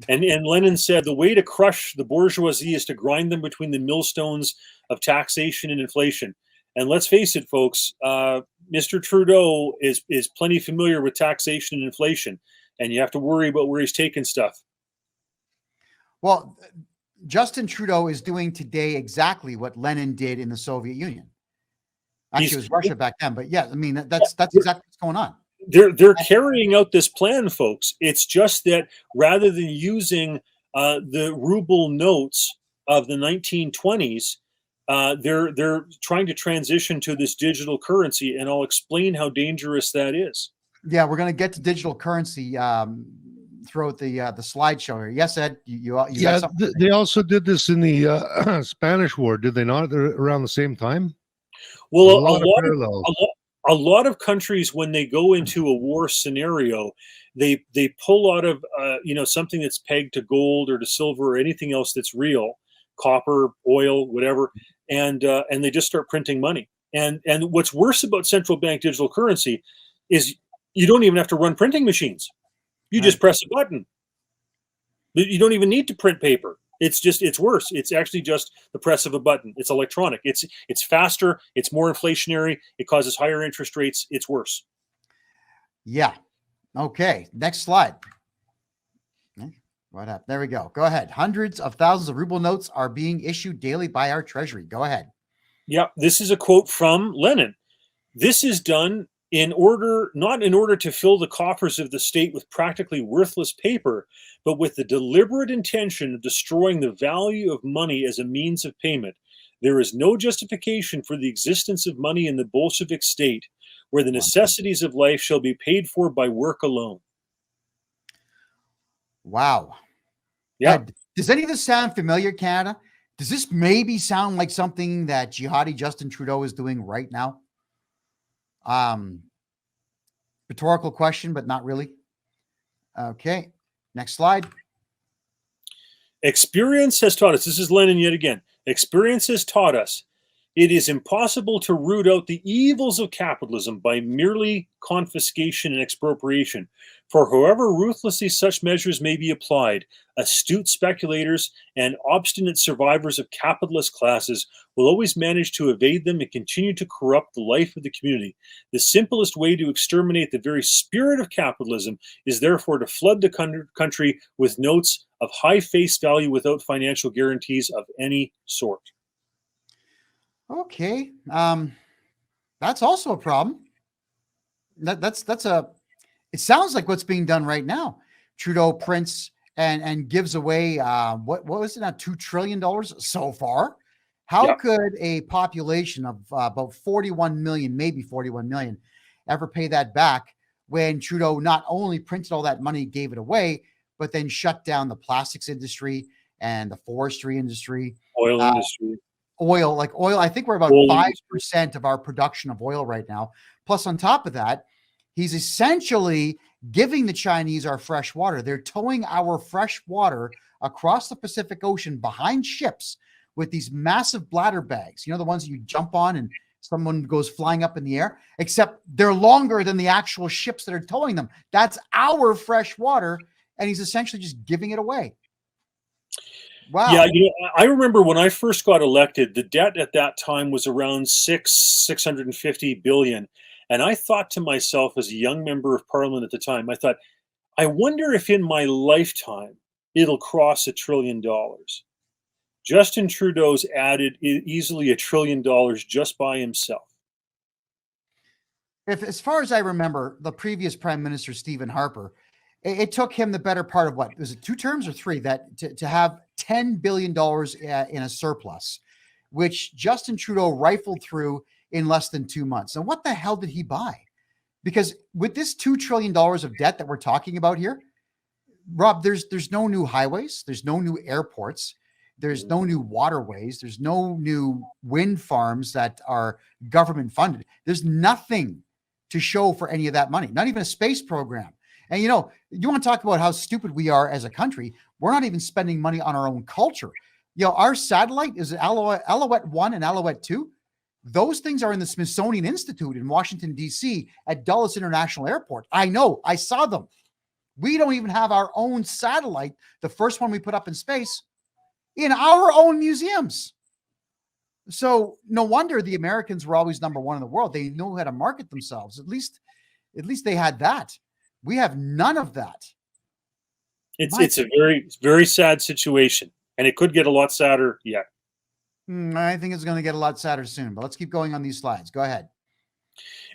And Lenin said the way to crush the bourgeoisie is to grind them between the millstones of taxation and inflation. And let's face it, folks, Mr. Trudeau is plenty familiar with taxation and inflation, and you have to worry about where he's taking stuff. Well, Justin Trudeau is doing today exactly what Lenin did in the Soviet Union. Actually, it was Russia back then, but yeah, I mean, that's exactly what's going on. They're carrying out this plan, folks. It's just that rather than using the ruble notes of the 1920s, they're trying to transition to this digital currency, and I'll explain how dangerous that is. Yeah, we're going to get to digital currency throughout the slideshow here. Yes, Ed, you they also did this in the Spanish War, did they not? Around the same time. Well, a lot of countries, when they go into a war scenario, they pull out of something that's pegged to gold or to silver or anything else that's real, copper, oil, whatever, and they just start printing money. And what's worse about central bank digital currency is you don't even have to run printing machines. You just press a button. You don't even need to print paper. It's worse. It's actually just the press of a button. It's electronic. It's faster. It's more inflationary. It causes higher interest rates. It's worse. Yeah. Okay. Next slide. What happened? There we go. Go ahead. Hundreds of thousands of ruble notes are being issued daily by our treasury. Go ahead. Yeah. This is a quote from Lenin. This is done not in order to fill the coffers of the state with practically worthless paper, but with the deliberate intention of destroying the value of money as a means of payment. There is no justification for the existence of money in the Bolshevik state, where the necessities of life shall be paid for by work alone. Wow. Yeah. Does any of this sound familiar, Canada? Does this maybe sound like something that jihadi Justin Trudeau is doing right now? Rhetorical question, but not really. Okay. Next slide. Experience has taught us, this is Lenin yet again. Experience has taught us it is impossible to root out the evils of capitalism by merely confiscation and expropriation. For however ruthlessly such measures may be applied, astute speculators and obstinate survivors of capitalist classes will always manage to evade them and continue to corrupt the life of the community. The simplest way to exterminate the very spirit of capitalism is therefore to flood the country with notes of high face value without financial guarantees of any sort. Okay. That's also a problem. It sounds like what's being done right now. Trudeau prints and gives away, what was it now? $2 trillion so far. How could a population of about 41 million, maybe 41 million, ever pay that back when Trudeau not only printed all that money, gave it away, but then shut down the plastics industry and the forestry industry, Oil industry. oil. I think we're about Oil 5% of our production of oil right now. Plus, on top of that, he's essentially giving the Chinese our fresh water. They're towing our fresh water across the Pacific Ocean behind ships with these massive bladder bags. You know, the ones you jump on and someone goes flying up in the air, except they're longer than the actual ships that are towing them. That's our fresh water, and he's essentially just giving it away. Wow. Yeah, I remember when I first got elected, the debt at that time was around 650 billion. And I thought to myself, as a young member of parliament at the time, I thought, I wonder if in my lifetime it'll cross $1 trillion. Justin Trudeau's added easily $1 trillion just by himself. As far as I remember, the previous Prime Minister, Stephen Harper, it took him the better part of what was it, 2 terms or 3, that to have $10 billion in a surplus, which Justin Trudeau rifled through in less than 2 months. And what the hell did he buy? Because with this $2 trillion of debt that we're talking about here, Rob, there's no new highways, there's no new airports, there's no new waterways, there's no new wind farms that are government funded. There's nothing to show for any of that money, not even a space program. And you want to talk about how stupid we are as a country. We're not even spending money on our own culture. Our satellite is Alouette 1 and Alouette 2. Those things are in the Smithsonian Institute in Washington, D.C. at Dulles International Airport. I know, I saw them. We don't even have our own satellite, the first one we put up in space, in our own museums. So no wonder the Americans were always number one in the world. They know how to market themselves. At least they had that. We have none of that. It's a very, very sad situation, and it could get a lot sadder yet. I think it's going to get a lot sadder soon, but let's keep going on these slides. Go ahead.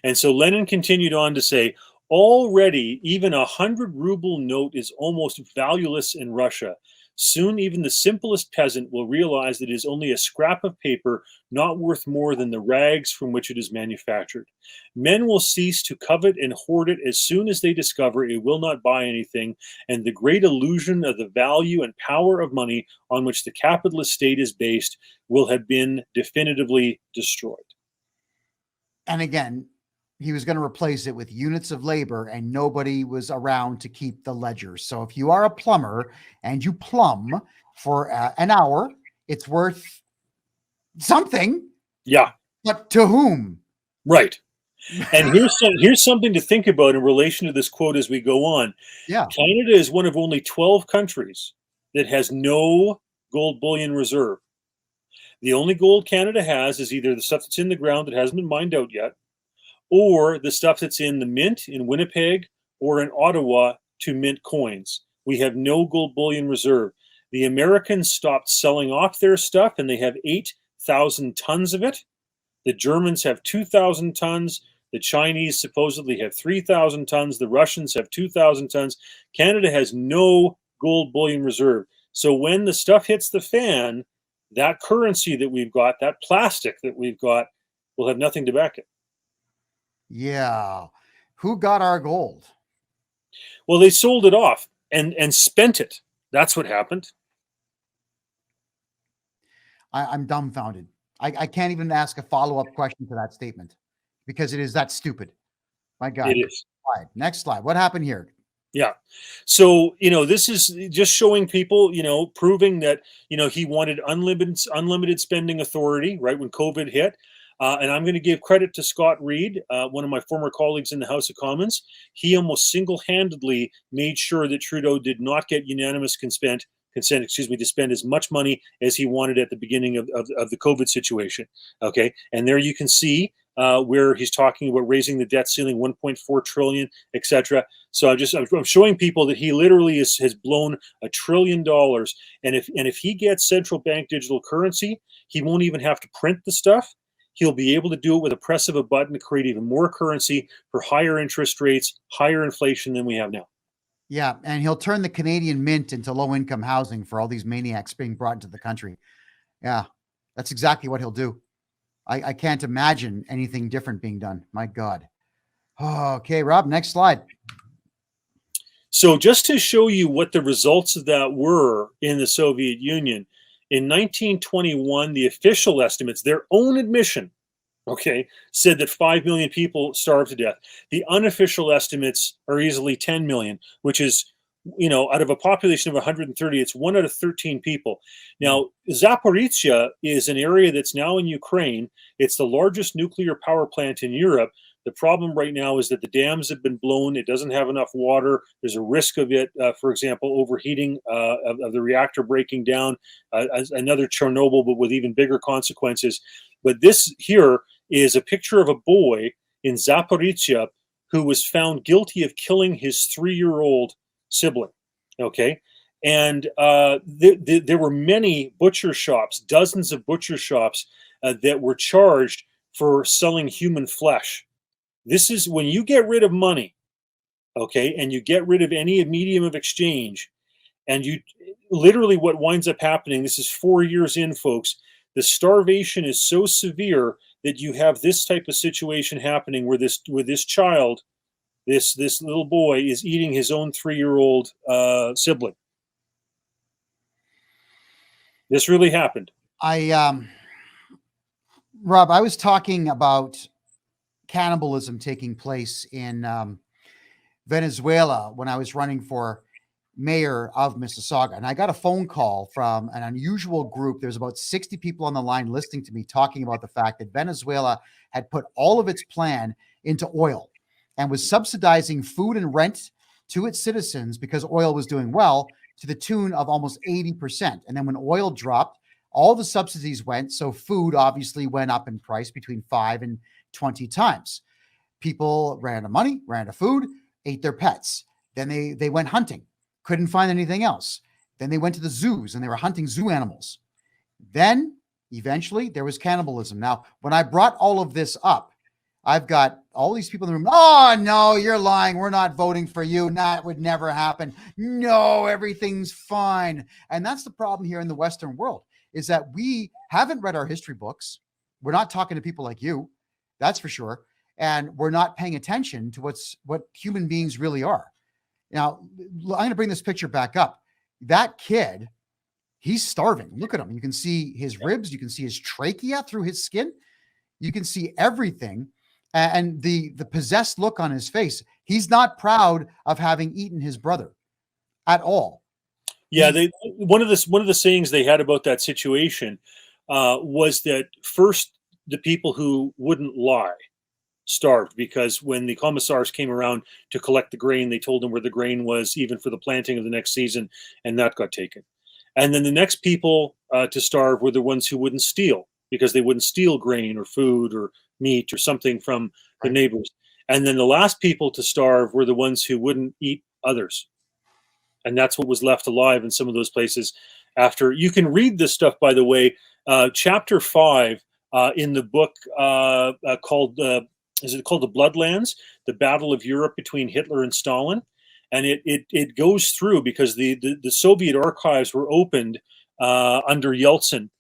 And so Lenin continued on to say, already even 100 ruble note is almost valueless in Russia. Soon even the simplest peasant will realize that it is only a scrap of paper, not worth more than the rags from which it is manufactured. Men will cease to covet and hoard it as soon as they discover it will not buy anything, and the great illusion of the value and power of money on which the capitalist state is based will have been definitively destroyed. And again, he was going to replace it with units of labor, and nobody was around to keep the ledger. So if you are a plumber and you plumb for an hour, it's worth something. Yeah. But to whom? Right. And here's something to think about in relation to this quote as we go on. Yeah. Canada is one of only 12 countries that has no gold bullion reserve. The only gold Canada has is either the stuff that's in the ground that hasn't been mined out yet, or the stuff that's in the mint in Winnipeg or in Ottawa to mint coins. We have no gold bullion reserve. The Americans stopped selling off their stuff, and they have 8,000 tons of it. The Germans have 2,000 tons. The Chinese supposedly have 3,000 tons. The Russians have 2,000 tons. Canada has no gold bullion reserve. So when the stuff hits the fan, that currency that we've got, that plastic that we've got, will have nothing to back it. Yeah. Who got our gold? Well, they sold it off and spent it. That's what happened. I'm dumbfounded. I can't even ask a follow-up question to that statement because it is that stupid. My God. It is. Next slide. What happened here? Yeah. So, this is just showing people, proving that, he wanted unlimited spending authority, right, when COVID hit. And I'm going to give credit to Scott Reid, one of my former colleagues in the House of Commons. He almost single-handedly made sure that Trudeau did not get unanimous consent, to spend as much money as he wanted at the beginning of the COVID situation. Okay. And there you can see where he's talking about raising the debt ceiling, 1.4 trillion, etc. So I'm showing people that he literally has blown $1 trillion. And if he gets central bank digital currency, he won't even have to print the stuff. He'll be able to do it with a press of a button to create even more currency for higher interest rates, higher inflation than we have now. Yeah, and he'll turn the Canadian Mint into low-income housing for all these maniacs being brought into the country. Yeah, that's exactly what he'll do. I can't imagine anything different being done. My God. Oh, okay, Rob, next slide. So just to show you what the results of that were in the Soviet Union, in 1921, the official estimates, their own admission, okay, said that 5 million people starved to death. The unofficial estimates are easily 10 million, which is, out of a population of 130, it's 1 out of 13 people. Now, Zaporizhzhia is an area that's now in Ukraine. It's the largest nuclear power plant in Europe. The problem right now is that the dams have been blown. It doesn't have enough water. There's a risk of it, for example, overheating of the reactor breaking down, another Chernobyl, but with even bigger consequences. But this here is a picture of a boy in Zaporizhzhia who was found guilty of killing his 3-year-old sibling. Okay. And there were many butcher shops, dozens of butcher shops that were charged for selling human flesh. This is when you get rid of money, okay, and you get rid of any medium of exchange, and you literally what winds up happening, this is 4 years in, folks, the starvation is so severe that you have this type of situation happening where this child, this little boy is eating his own 3-year-old sibling. This really happened. Rob, I was talking about cannibalism taking place in Venezuela when I was running for mayor of Mississauga. And I got a phone call from an unusual group. There's about 60 people on the line listening to me talking about the fact that Venezuela had put all of its plan into oil and was subsidizing food and rent to its citizens because oil was doing well to the tune of almost 80%. And then when oil dropped, all the subsidies went. So food obviously went up in price between 5 and 20 times. People ran out of money, ran out of food, ate their pets. Then they went hunting, couldn't find anything else. Then they went to the zoos and they were hunting zoo animals. Then eventually there was cannibalism. Now, when I brought all of this up, I've got all these people in the room. Oh, no, you're lying. We're not voting for you. That would never happen. No, everything's fine. And that's the problem here in the Western world, is that we haven't read our history books. We're not talking to people like you. That's for sure. And we're not paying attention to what human beings really are. Now, I'm going to bring this picture back up. That kid, he's starving. Look at him. You can see his ribs. You can see his trachea through his skin. You can see everything. And the possessed look on his face. He's not proud of having eaten his brother at all. Yeah, one of the sayings they had about that situation was that first, the people who wouldn't lie starved, because when the commissars came around to collect the grain, they told them where the grain was, even for the planting of the next season, and that got taken. And then the next people to starve were the ones who wouldn't steal, because they wouldn't steal grain or food or meat or something from the neighbors. And then the last people to starve were the ones who wouldn't eat others. And that's what was left alive in some of those places after. You can read this stuff, by the way, chapter 5 in the book called, is it called The Bloodlands? The Battle of Europe between Hitler and Stalin. And it goes through, because the Soviet archives were opened under Yeltsin.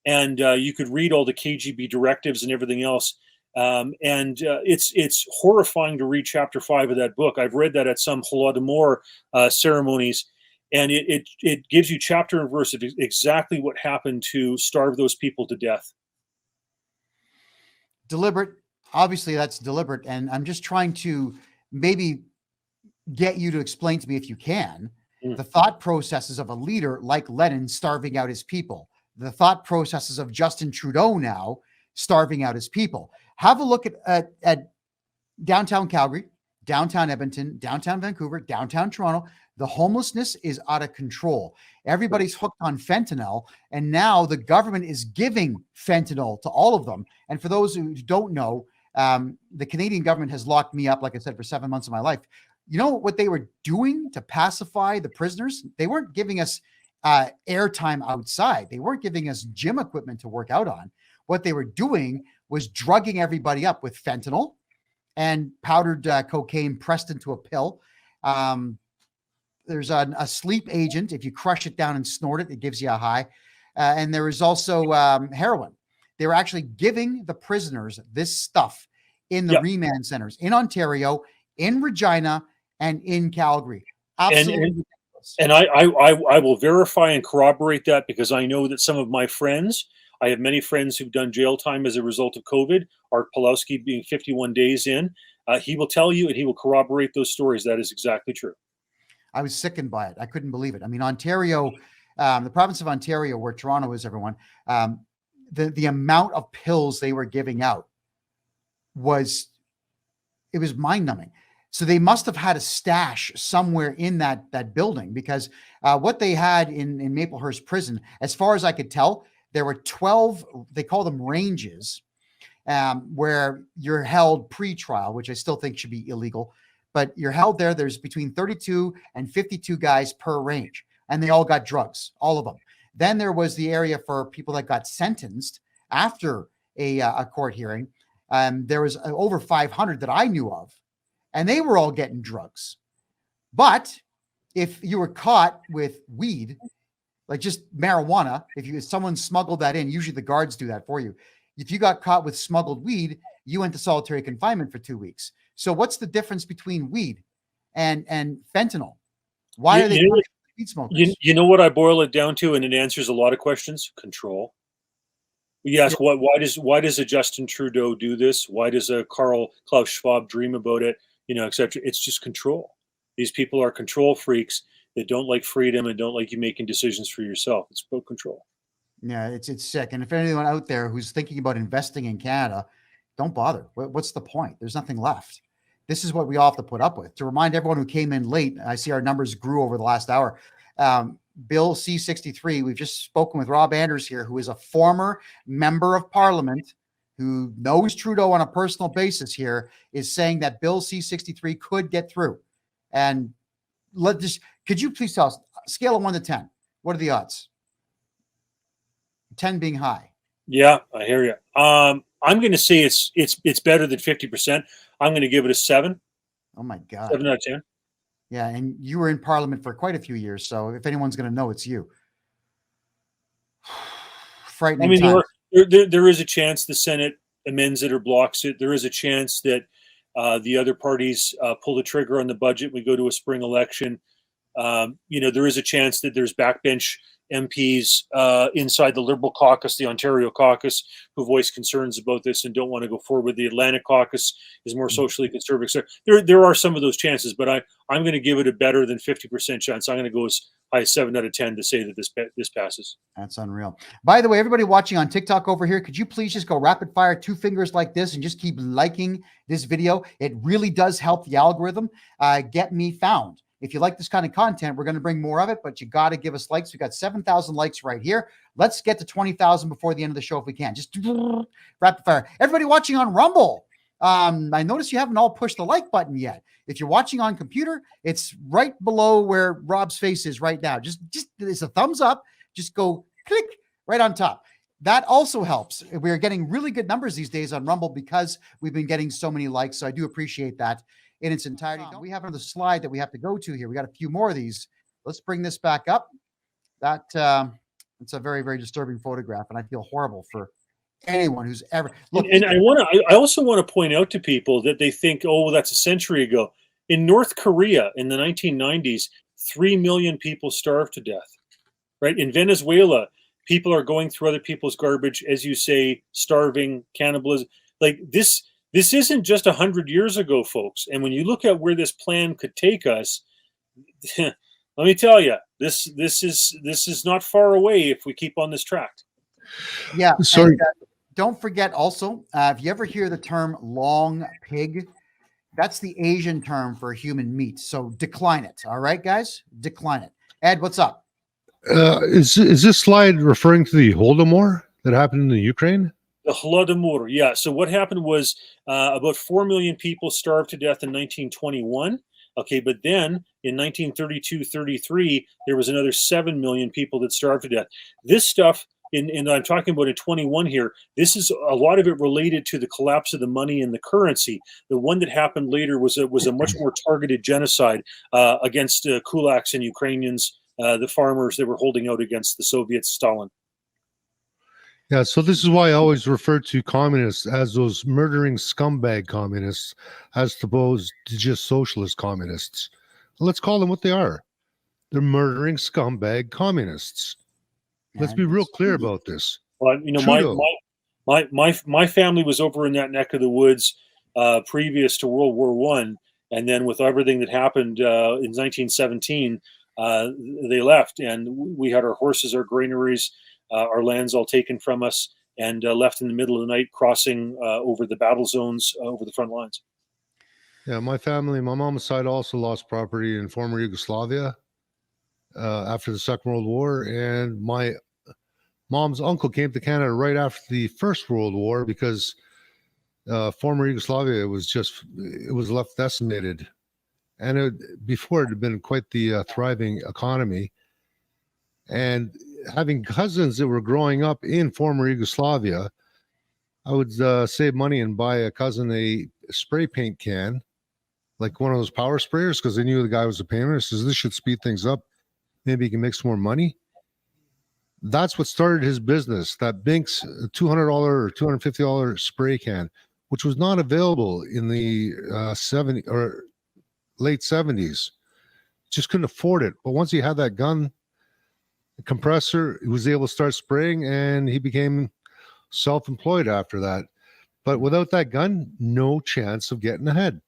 And you could read all the KGB directives and everything else. It's horrifying to read chapter 5 of that book. I've read that at some Holodomor ceremonies, and it gives you chapter and verse of exactly what happened to starve those people to death. Deliberate. Obviously, that's deliberate. And I'm just trying to maybe get you to explain to me, if you can, the thought processes of a leader like Lenin starving out his people, the thought processes of Justin Trudeau now starving out his people. Have a look at downtown Calgary, downtown Edmonton, downtown Vancouver, downtown Toronto. The homelessness is out of control. Everybody's hooked on fentanyl, and now the government is giving fentanyl to all of them. And for those who don't know, the Canadian government has locked me up, like I said, for 7 months of my life. You know what they were doing to pacify the prisoners? They weren't giving us airtime outside. They weren't giving us gym equipment to work out on. What they were doing was drugging everybody up with fentanyl and powdered cocaine pressed into a pill. There's a sleep agent. If you crush it down and snort it, it gives you a high. And there is also heroin. They were actually giving the prisoners this stuff in the remand centers in Ontario, in Regina, and in Calgary. Absolutely and ridiculous. and I will verify and corroborate that, because I know that some of my friends, I have many friends who've done jail time as a result of COVID. Art Pulowski being 51 days in, he will tell you and he will corroborate those stories. That is exactly true. I was sickened by it. I couldn't believe it. I mean, Ontario, the province of Ontario, where Toronto is, everyone, the amount of pills they were giving out was mind numbing. So they must have had a stash somewhere in that building, because what they had in Maplehurst prison, as far as I could tell, there were 12, they call them ranges, where you're held pre-trial, which I still think should be illegal, but you're held there. There's between 32 and 52 guys per range, and they all got drugs, all of them. Then there was the area for people that got sentenced after a court hearing. There was over 500 that I knew of, and they were all getting drugs. But if you were caught with weed, like just marijuana, if someone smuggled that in, usually the guards do that for you. If you got caught with smuggled weed, you went to solitary confinement for 2 weeks. So what's the difference between weed and fentanyl? Why are they weed smokers? You know what I boil it down to, and it answers a lot of questions? Control. You ask, why does a Justin Trudeau do this? Why does a Klaus Schwab dream about it? Etc. It's just control. These people are control freaks that don't like freedom and don't like you making decisions for yourself. It's about control. Yeah, it's sick. And if anyone out there who's thinking about investing in Canada, don't bother. What's the point? There's nothing left. This is what we all have to put up with. To remind everyone who came in late, I see our numbers grew over the last hour. Bill C-63, we've just spoken with Rob Anders here, who is a former member of Parliament who knows Trudeau on a personal basis here, is saying that Bill C-63 could get through. And could you please tell us, scale of 1 to 10, what are the odds? 10 being high. Yeah, I hear you. I'm going to say it's better than 50%. I'm going to give it a 7. Oh my God. 7 out of 10. Yeah, and you were in Parliament for quite a few years, so if anyone's going to know, it's you. Frightening. I mean, there is a chance the Senate amends it or blocks it. There is a chance that the other parties pull the trigger on the budget. We go to a spring election. There is a chance that there's backbench MPs inside the Liberal caucus, the Ontario caucus, who voice concerns about this and don't want to go forward with the Atlantic caucus is more socially conservative. So there are some of those chances, but I'm going to give it a better than 50% chance. I'm going to go as high as 7 out of 10 to say that this passes. That's unreal. By the way, everybody watching on TikTok over here, could you please just go rapid fire 2 fingers like this and just keep liking this video? It really does help the algorithm get me found. If you like this kind of content, we're going to bring more of it, but you got to give us likes. We got 7,000 likes right here. Let's get to 20,000 before the end of the show if we can. Just rapid fire. Everybody watching on Rumble, I notice you haven't all pushed the like button yet. If you're watching on computer, it's right below where Rob's face is right now. Just it's a thumbs up. Just go click right on top. That also helps. We're getting really good numbers these days on Rumble because we've been getting so many likes. So I do appreciate that in its entirety. We have another slide that we have to go to here. We got a few more of these. Let's bring this back up. It's a very, very disturbing photograph, and I feel horrible for anyone who's ever look. And I also want to point out to people that they think, oh, well, that's a century ago. In North Korea in the 1990s, 3 million people starved to death. Right? In Venezuela, people are going through other people's garbage, as you say, starving, cannibalism. Like this isn't just 100 years ago, folks. And when you look at where this plan could take us, let me tell you, this is not far away if we keep on this track. Yeah. Sorry. And, don't forget also, if you ever hear the term long pig, that's the Asian term for human meat. So decline it. All right, guys, decline it. Ed, what's up? Is this slide referring to the Holodomor that happened in the Ukraine? The Holodomor, yeah. So what happened was about 4 million people starved to death in 1921. Okay, but then in 1932-33, there was another 7 million people that starved to death. This stuff, and I'm talking about in 21 here, this is a lot of it related to the collapse of the money and the currency. The one that happened later was a much more targeted genocide against kulaks and Ukrainians, the farmers that were holding out against the Soviet Stalin. Yeah, so this is why I always refer to communists as those murdering scumbag communists as opposed to just socialist communists. Let's call them what they are. They're murdering scumbag communists. Let's be real clear about this. Well, Trudeau. my family was over in that neck of the woods previous to World War One, and then with everything that happened in 1917, they left, and we had our horses, our granaries, our lands all taken from us, and left in the middle of the night, crossing over the battle zones, over the front lines. Yeah, my family, my mom's side also lost property in former Yugoslavia after the Second World War, and my mom's uncle came to Canada right after the First World War because former Yugoslavia was left decimated, and before it had been quite the thriving economy. And having cousins that were growing up in former Yugoslavia, I would save money and buy a cousin a spray paint can, like one of those power sprayers, because they knew the guy was a painter. Says this should speed things up. Maybe he can make some more money. That's what started his business. That Binks $200 or $250 spray can, which was not available in the 70s or late 70s. Just couldn't afford it. But once he had that gun, the compressor, he was able to start spraying, and he became self-employed after that. But without that gun, no chance of getting ahead.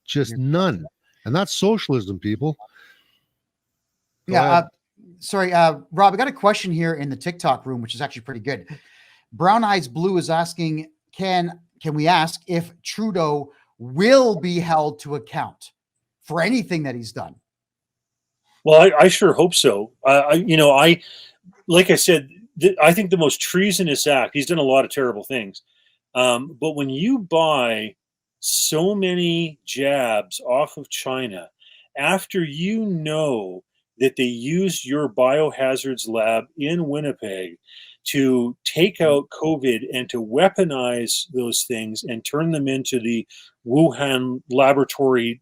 Just none. And that's socialism, people. Sorry, Rob, I got a question here in the TikTok room, which is actually pretty good. Brown Eyes Blue is asking, can we ask if Trudeau will be held to account for anything that he's done? Well, I sure hope so. Like I said, I think the most treasonous act, he's done a lot of terrible things. But when you buy so many jabs off of China, after you know that they used your biohazards lab in Winnipeg to take out COVID and to weaponize those things and turn them into the Wuhan laboratory,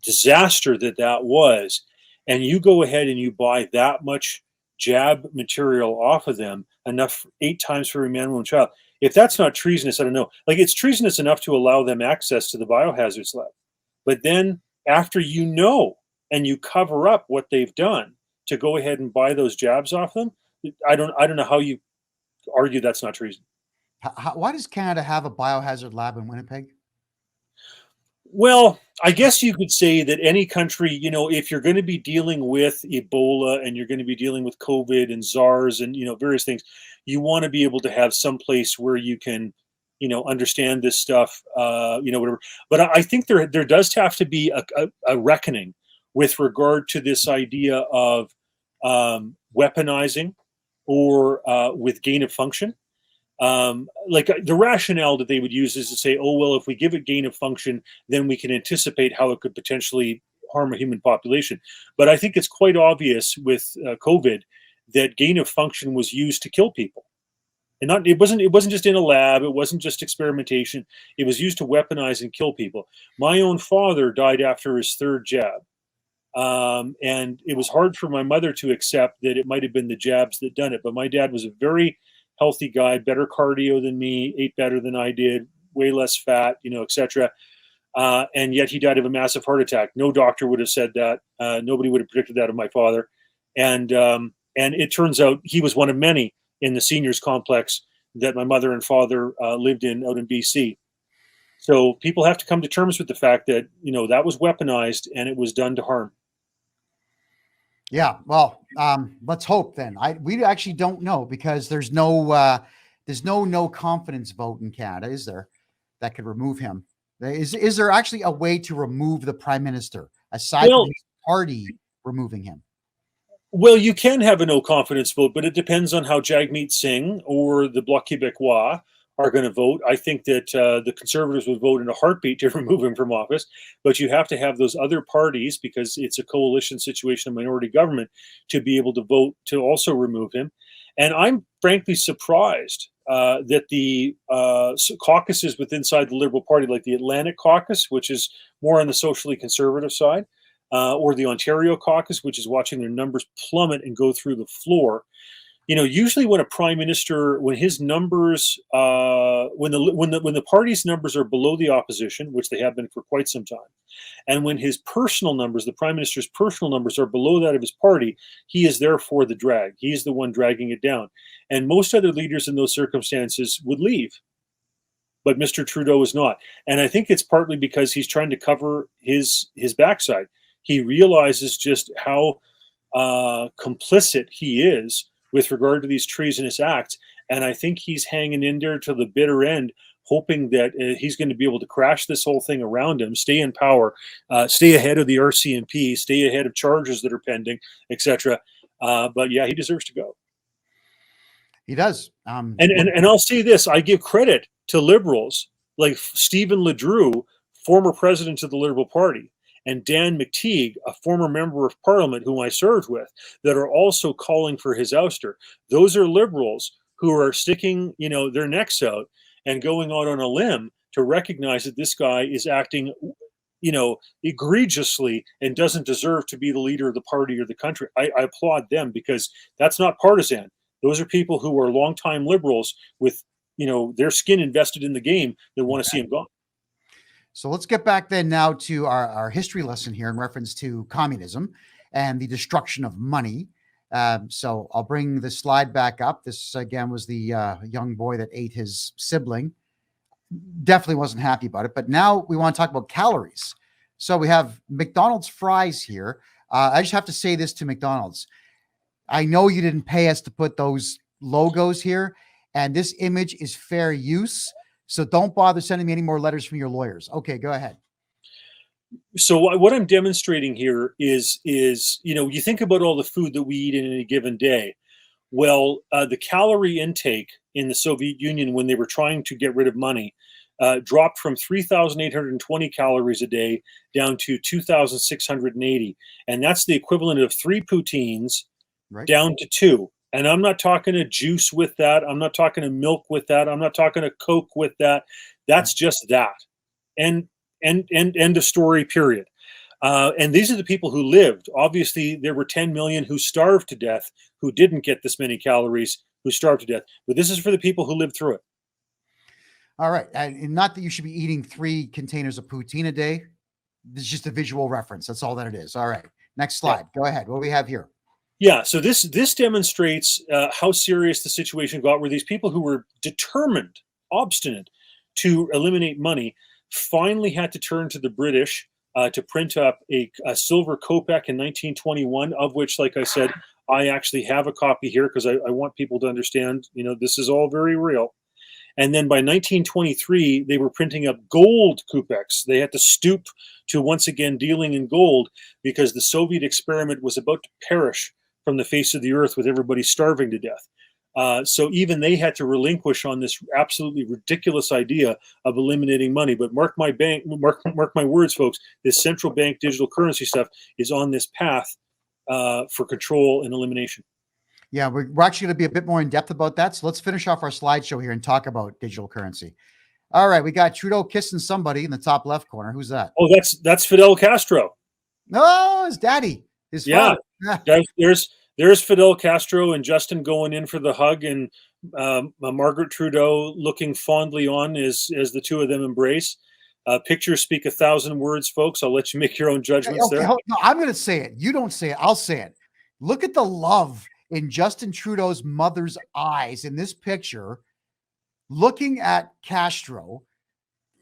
disaster that was, and you go ahead and you buy that much jab material off of them, enough 8 times for every man, woman, child. If that's not treasonous, I don't know. Like, it's treasonous enough to allow them access to the biohazards lab, but then after you know and you cover up what they've done to go ahead and buy those jabs off them, I don't know how you argue that's not treason. Why does Canada have a biohazard lab in Winnipeg? Well, I guess you could say that any country, if you're going to be dealing with Ebola and you're going to be dealing with COVID and SARS and, various things, you want to be able to have some place where you can, understand this stuff, whatever. But I think there does have to be a reckoning with regard to this idea of weaponizing or with gain of function. Like the rationale that they would use is to say, oh, well, if we give it gain of function, then we can anticipate how it could potentially harm a human population. But I think it's quite obvious with COVID that gain of function was used to kill people. And it wasn't just in a lab. It wasn't just experimentation. It was used to weaponize and kill people. My own father died after his 3rd jab. And it was hard for my mother to accept that it might have been the jabs that done it. But my dad was a very healthy guy, better cardio than me, ate better than I did, way less fat, etc. And yet he died of a massive heart attack. No doctor would have said that. Nobody would have predicted that of my father. And it turns out he was one of many in the seniors complex that my mother and father lived in out in BC. So people have to come to terms with the fact that, that was weaponized and it was done to harm. Yeah, well, let's hope then. We actually don't know because there's no confidence vote in Canada, is there, that could remove him? Is there actually a way to remove the prime minister aside from his party removing him? Well, you can have a no confidence vote, but it depends on how Jagmeet Singh or the Bloc Québécois are going to vote. I think that the Conservatives would vote in a heartbeat to remove him from office, but you have to have those other parties, because it's a coalition situation, a minority government, to be able to vote to also remove him. And I'm frankly surprised that the caucuses inside the Liberal Party, like the Atlantic Caucus, which is more on the socially conservative side, or the Ontario Caucus, which is watching their numbers plummet and go through the floor, usually when a prime minister, when his numbers, when the party's numbers are below the opposition, which they have been for quite some time, and when his personal numbers, the prime minister's personal numbers, are below that of his party, he is therefore the drag. He is the one dragging it down. And most other leaders in those circumstances would leave, but Mr. Trudeau is not. And I think it's partly because he's trying to cover his backside. He realizes just how complicit he is with regard to these treasonous acts. And I think he's hanging in there to the bitter end, hoping that he's going to be able to crash this whole thing around him, stay in power, stay ahead of the RCMP, stay ahead of charges that are pending, etc. But yeah, he deserves to go. He does. And I'll say this, I give credit to Liberals like Stephen Ledrew, former president of the Liberal Party, and Dan McTeague, a former member of Parliament whom I served with, that are also calling for his ouster. Those are Liberals who are sticking, their necks out and going out on a limb to recognize that this guy is acting, egregiously and doesn't deserve to be the leader of the party or the country. I applaud them, because that's not partisan. Those are people who are longtime Liberals with, their skin invested in the game that want to see him gone. So let's get back then now to our history lesson here in reference to communism and the destruction of money. So I'll bring the slide back up. This, again, was the young boy that ate his sibling. Definitely wasn't happy about it. But now we want to talk about calories. So we have McDonald's fries here. I just have to say this to McDonald's. I know you didn't pay us to put those logos here, and this image is fair use. So don't bother sending me any more letters from your lawyers. Okay, go ahead. So what I'm demonstrating here is you think about all the food that we eat in a given day. Well, the calorie intake in the Soviet Union, when they were trying to get rid of money, dropped from 3,820 calories a day down to 2,680. And that's the equivalent of 3 poutines down to 2. And I'm not talking a juice with that. I'm not talking a milk with that. I'm not talking a Coke with that. That's just that. And end of story, period. And these are the people who lived. Obviously, there were 10 million who starved to death, who didn't get this many calories, who starved to death. But this is for the people who lived through it. All right. And not that you should be eating 3 containers of poutine a day. This is just a visual reference. That's all that it is. All right. Next slide. Go ahead. What do we have here? Yeah, so this demonstrates how serious the situation got, where these people who were determined, obstinate to eliminate money, finally had to turn to the British to print up a silver kopeck in 1921, of which, like I said, I actually have a copy here because I want people to understand, this is all very real. And then by 1923, they were printing up gold kopecks. They had to stoop to once again dealing in gold because the Soviet experiment was about to perish from the face of the earth with everybody starving to death. So even they had to relinquish on this absolutely ridiculous idea of eliminating money. But mark my words, folks, this central bank digital currency stuff is on this path for control and elimination. Yeah, we're actually going to be a bit more in depth about that. So let's finish off our slideshow here and talk about digital currency. All right, we got Trudeau kissing somebody in the top left corner. Who's that? Oh, that's Fidel Castro. No, his daddy. His father. There's Fidel Castro and Justin going in for the hug, and Margaret Trudeau looking fondly on as the two of them embrace. Pictures speak 1,000 words, folks. I'll let you make your own judgments there. No, I'm going to say it. You don't say it. I'll say it. Look at the love in Justin Trudeau's mother's eyes in this picture, looking at Castro.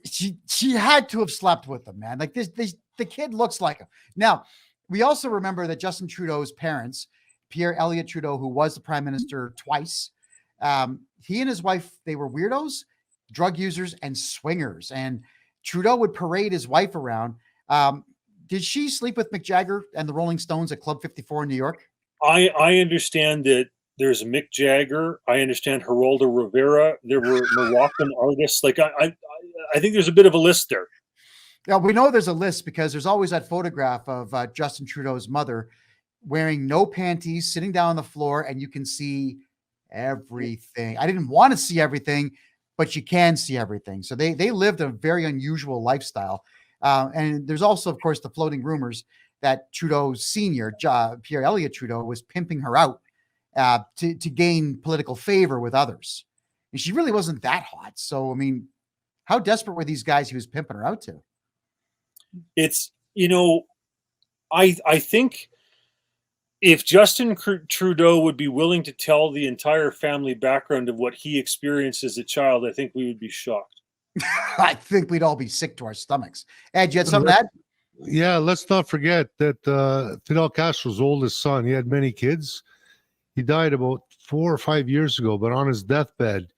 She had to have slept with him, man. Like this the kid looks like him. Now, we also remember that Justin Trudeau's parents, Pierre Elliott Trudeau, who was the prime minister twice, he and his wife, they were weirdos, drug users, and swingers. And Trudeau would parade his wife around. Did she sleep with Mick Jagger and the Rolling Stones at Club 54 in New York? I understand that there's Mick Jagger. I understand Geraldo Rivera. There were Moroccan artists. Like I think there's a bit of a list there. Yeah, we know there's a list because there's always that photograph of Justin Trudeau's mother wearing no panties, sitting down on the floor, and you can see everything. I didn't want to see everything, but you can see everything. So they lived a very unusual lifestyle. And there's also, of course, the floating rumors that Trudeau's senior, Pierre Elliott Trudeau, was pimping her out to gain political favor with others. And she really wasn't that hot. So, I mean, how desperate were these guys he was pimping her out to? It's, I think if Justin Trudeau would be willing to tell the entire family background of what he experienced as a child, I think we would be shocked. I think we'd all be sick to our stomachs. Ed, you had something to add? Yeah, let's not forget that Fidel Castro's oldest son, he had many kids. He died about 4 or 5 years ago, but on his deathbed,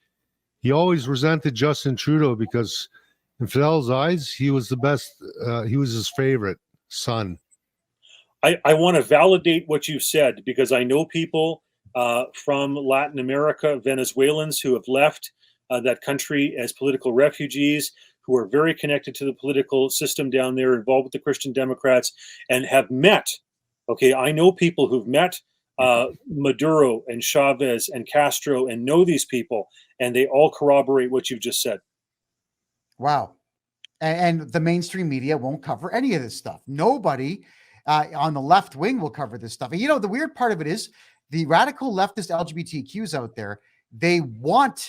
he always resented Justin Trudeau because in Fidel's eyes, he was the best, he was his favorite son. I want to validate what you said, because I know people from Latin America, Venezuelans who have left that country as political refugees, who are very connected to the political system down there, involved with the Christian Democrats, and have met. Okay, I know people who've met Maduro and Chavez and Castro and know these people, and they all corroborate what you've just said. Wow. And the mainstream media won't cover any of this stuff. Nobody on the left wing will cover this stuff. And the weird part of it is the radical leftist LGBTQs out there, they want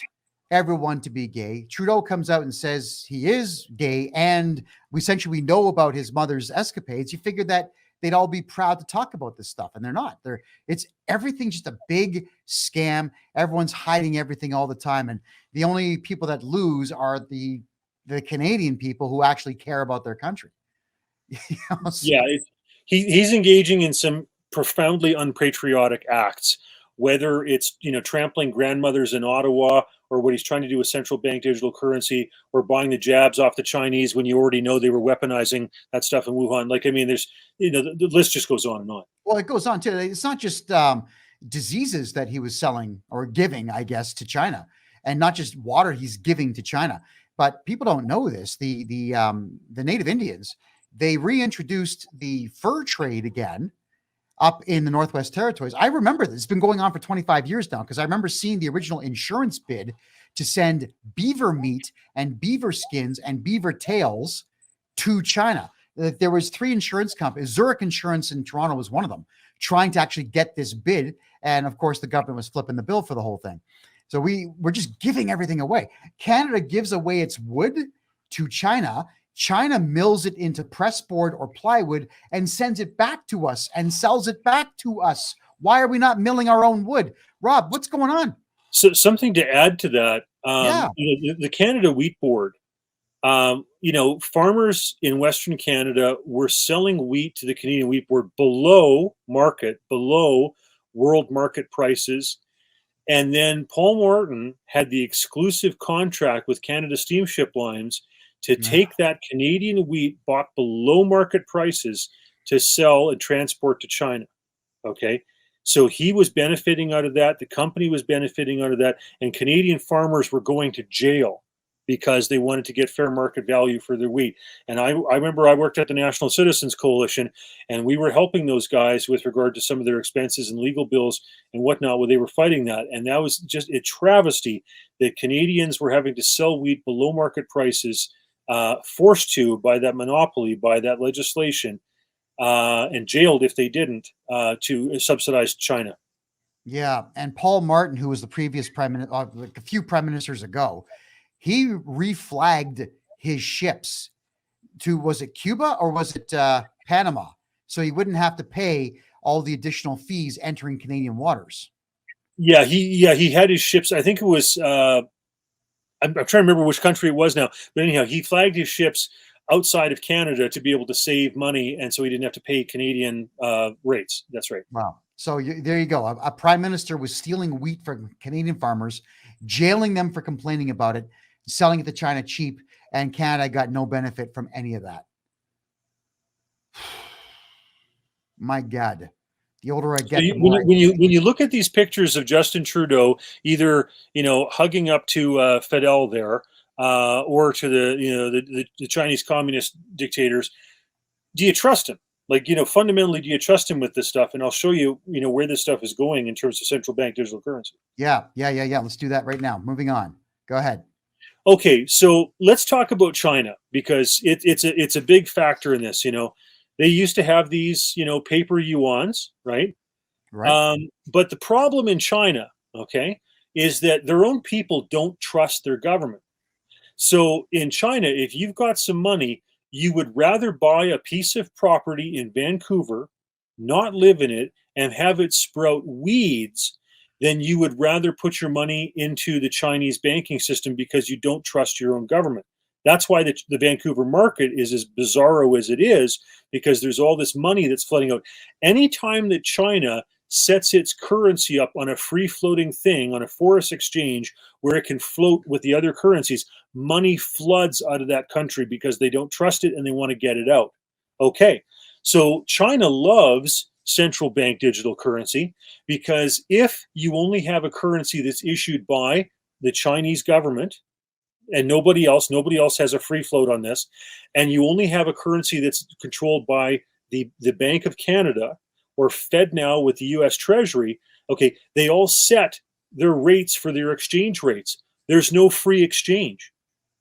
everyone to be gay. Trudeau comes out and says he is gay, and we know about his mother's escapades. You figured that they'd all be proud to talk about this stuff, and they're not. It's everything just a big scam. Everyone's hiding everything all the time, and the only people that lose are the Canadian people who actually care about their country. Yeah, he's engaging in some profoundly unpatriotic acts, whether it's trampling grandmothers in Ottawa, or what he's trying to do with central bank digital currency, or buying the jabs off the Chinese when you already know they were weaponizing that stuff in Wuhan. There's the list just goes on and on. Well, it goes on too. It's not just diseases that he was selling or giving, I guess, to China, and not just water he's giving to China. But people don't know this. The Native Indians, they reintroduced the fur trade again up in the Northwest Territories. I remember this. It's been going on for 25 years now, because I remember seeing the original insurance bid to send beaver meat and beaver skins and beaver tails to China. There was 3 insurance companies. Zurich Insurance in Toronto was one of them, trying to actually get this bid. And of course, the government was flipping the bill for the whole thing. So we're just giving everything away. Canada gives away its wood to China. China mills it into pressboard or plywood and sends it back to us and sells it back to us. Why are we not milling our own wood? Rob, what's going on? So something to add to that, the Canada Wheat Board, farmers in Western Canada were selling wheat to the Canadian Wheat Board below world market prices. And then Paul Martin had the exclusive contract with Canada Steamship Lines to take that Canadian wheat bought below market prices to sell and transport to China. Okay. So he was benefiting out of that. The company was benefiting out of that. And Canadian farmers were going to jail because they wanted to get fair market value for their wheat. And I remember I worked at the National Citizens Coalition, and we were helping those guys with regard to some of their expenses and legal bills and whatnot, where they were fighting that. And that was just a travesty that Canadians were having to sell wheat below market prices, forced to by that monopoly, by that legislation, and jailed if they didn't, to subsidize China. Yeah. And Paul Martin, who was the previous prime minister, like a few prime ministers ago, he reflagged his ships to, was it Cuba or was it Panama? So he wouldn't have to pay all the additional fees entering Canadian waters. Yeah, he had his ships. I think it was, I'm trying to remember which country it was now. But anyhow, he flagged his ships outside of Canada to be able to save money, and so he didn't have to pay Canadian rates. That's right. Wow. So there you go. A prime minister was stealing wheat from Canadian farmers, jailing them for complaining about it, selling it to China cheap, and Canada got no benefit from any of that. My God. The older I get, so when you look at these pictures of Justin Trudeau, either hugging up to Fidel there, or to the Chinese communist dictators, do you trust him? Fundamentally, do you trust him with this stuff? And I'll show you, where this stuff is going in terms of central bank digital currency. Yeah. Let's do that right now. Moving on. Go ahead. Okay, so let's talk about China, because it's a big factor in this. They used to have these, paper yuans, right? Right. But the problem in China, okay, is that their own people don't trust their government. So in China, if you've got some money, you would rather buy a piece of property in Vancouver, not live in it, and have it sprout weeds than you would rather put your money into the Chinese banking system because you don't trust your own government. That's why the Vancouver market is as bizarro as it is, because there's all this money that's flooding out. Anytime that China sets its currency up on a free-floating thing, on a forest exchange, where it can float with the other currencies, money floods out of that country because they don't trust it and they want to get it out. Okay, so China loves central bank digital currency because if you only have a currency that's issued by the Chinese government, and nobody else has a free float on this, and you only have a currency that's controlled by the Bank of Canada or FedNow with the US Treasury, okay, they all set their rates for their exchange rates. There's no free exchange.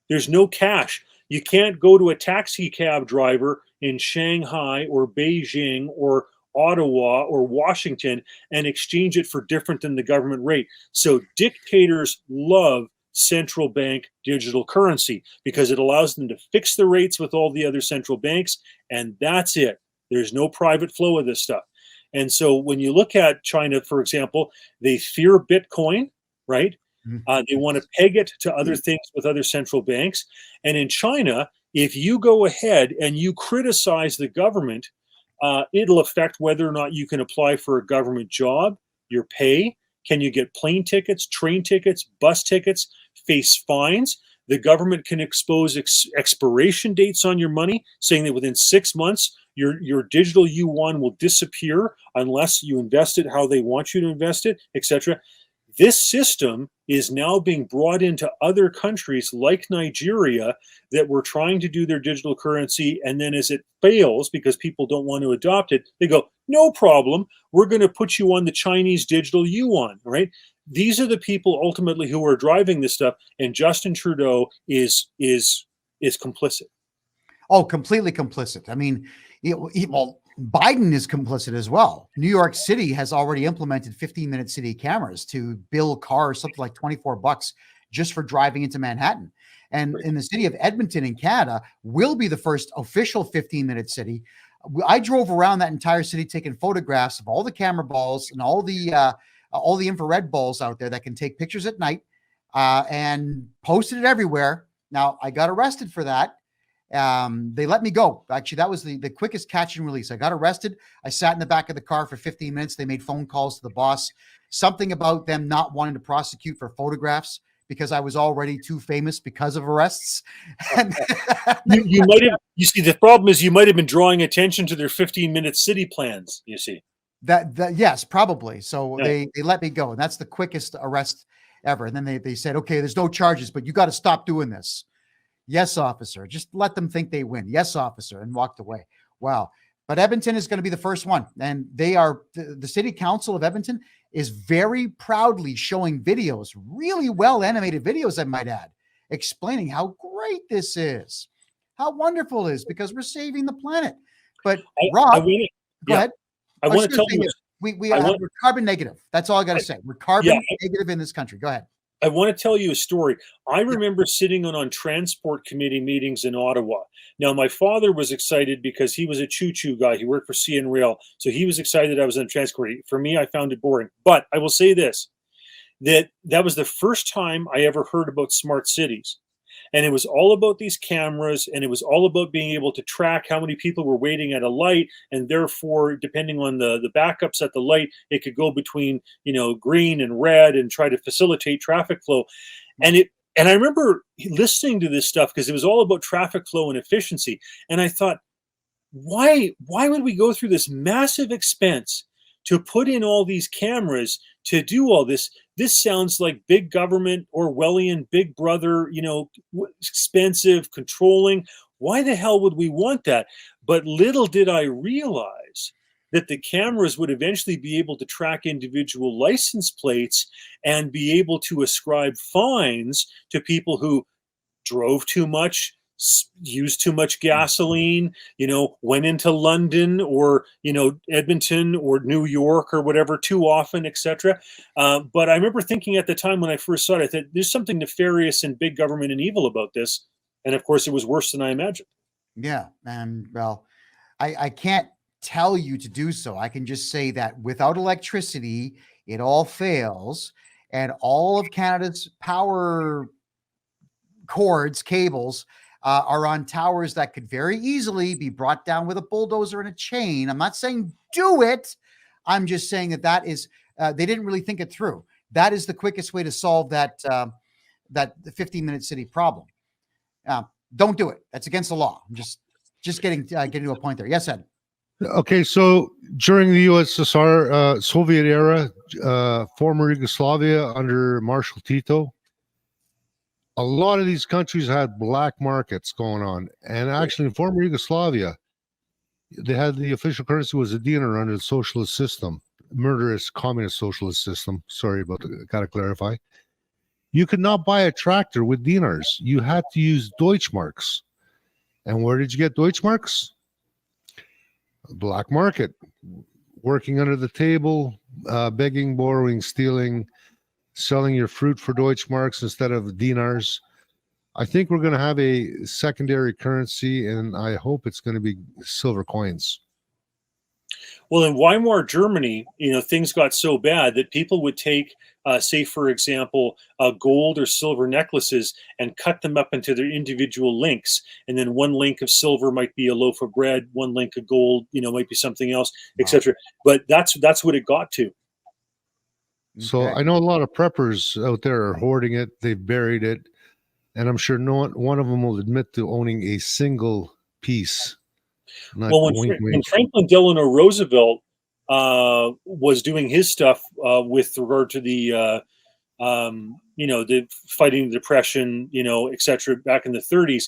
There's no cash. You can't go to a taxi cab driver in Shanghai or Beijing or Ottawa or Washington and exchange it for different than the government rate. So dictators love central bank digital currency because it allows them to fix the rates with all the other central banks, and that's it. There's no private flow of this stuff. And so when you look at China, for example, they fear Bitcoin, right? They want to peg it to other things with other central banks. And in China, if you go ahead and you criticize the government, it'll affect whether or not you can apply for a government job, your pay. Can you get plane tickets, train tickets, bus tickets, face fines? The government can expose expiration dates on your money, saying that within 6 months, your digital yuan will disappear unless you invest it how they want you to invest it, etc. This system is now being brought into other countries like Nigeria that were trying to do their digital currency, and then as it fails because people don't want to adopt it, they go, no problem, we're going to put you on the Chinese digital yuan, right? These are the people ultimately who are driving this stuff, and Justin Trudeau is complicit. Oh, completely complicit. I mean, well, Biden is complicit as well. New York City has already implemented 15-minute city cameras to bill cars something like $24 just for driving into Manhattan. And in the city of Edmonton in Canada will be the first official 15-minute city. I drove around that entire city taking photographs of all the camera balls and all the infrared balls out there that can take pictures at night, and posted it everywhere. Now, I got arrested for that. They let me go. Actually, that was the quickest catch and release. I got arrested. I sat in the back of the car for 15 minutes. They made phone calls to the boss. Something about them not wanting to prosecute for photographs because I was already too famous because of arrests. You might have. You see, the problem is you might have been drawing attention to their 15-minute city plans. You see that yes, probably. So yeah. They let me go, and that's the quickest arrest ever. And then they said, okay, there's no charges, but you got to stop doing this. Yes, officer. Just let them think they win. Yes, officer, and walked away. Wow. But Edmonton is going to be the first one. And they are, the city council of Edmonton is very proudly showing videos, really well animated videos, I might add, explaining how great this is, how wonderful it is, because we're saving the planet. But Rob, go ahead. I want to tell you, we're carbon negative. That's all I got to say. We're carbon negative in this country. Go ahead. I want to tell you a story. I remember sitting on transport committee meetings in Ottawa. Now, my father was excited because he was a choo-choo guy. He worked for CN Rail. So he was excited I was on transport. For me, I found it boring. But I will say this, that was the first time I ever heard about smart cities. And it was all about these cameras, and it was all about being able to track how many people were waiting at a light, and therefore, depending on the backups at the light, it could go between, green and red and try to facilitate traffic flow. And I remember listening to this stuff because it was all about traffic flow and efficiency. And I thought, why would we go through this massive expense to put in all these cameras to do all this? This sounds like big government, Orwellian, big brother, expensive, controlling. Why the hell would we want that? But little did I realize that the cameras would eventually be able to track individual license plates and be able to ascribe fines to people who drove too much, used too much gasoline, went into London or, Edmonton or New York or whatever too often, etc. But I remember thinking at the time when I first saw it, I thought there's something nefarious and big government and evil about this. And of course, it was worse than I imagined. Yeah. And well, I can't tell you to do so. I can just say that without electricity, it all fails. And all of Canada's power cords, cables, are on towers that could very easily be brought down with a bulldozer and a chain. I'm not saying do it. I'm just saying that is, they didn't really think it through. That is the quickest way to solve that the 15-minute city problem. Don't do it. That's against the law. I'm just getting to a point there. Yes, Ed. Okay, so during the USSR, Soviet era, former Yugoslavia under Marshal Tito, a lot of these countries had black markets going on. And actually, in former Yugoslavia, they had the official currency was a dinar under the socialist system, murderous communist socialist system. Sorry about that. Got to clarify. You could not buy a tractor with dinars. You had to use Deutschmarks. And where did you get Deutschmarks? Black market, working under the table, begging, borrowing, stealing, selling your fruit for Deutschmarks instead of dinars. I think we're going to have a secondary currency, and I hope it's going to be silver coins. Well, in Weimar Germany, things got so bad that people would take, say, for example, gold or silver necklaces and cut them up into their individual links. And then one link of silver might be a loaf of bread, one link of gold, might be something else, etc. But that's what it got to. So I know a lot of preppers out there are hoarding it. They've buried it. And I'm sure one of them will admit to owning a single piece. Well, when Franklin Delano Roosevelt was doing his stuff with regard to the fighting the Depression, etc., back in the 30s,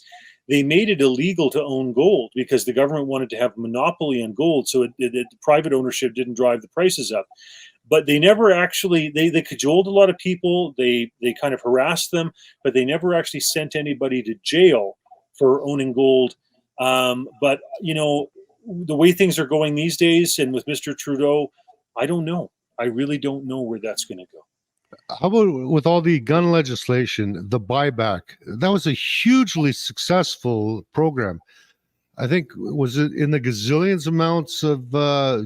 they made it illegal to own gold because the government wanted to have a monopoly on gold, so the private ownership didn't drive the prices up. But they never actually, they cajoled a lot of people, they kind of harassed them, but they never actually sent anybody to jail for owning gold. But, the way things are going these days and with Mr. Trudeau, I don't know. I really don't know where that's going to go. How about with all the gun legislation, the buyback? That was a hugely successful program. I think, was it in the gazillions amounts of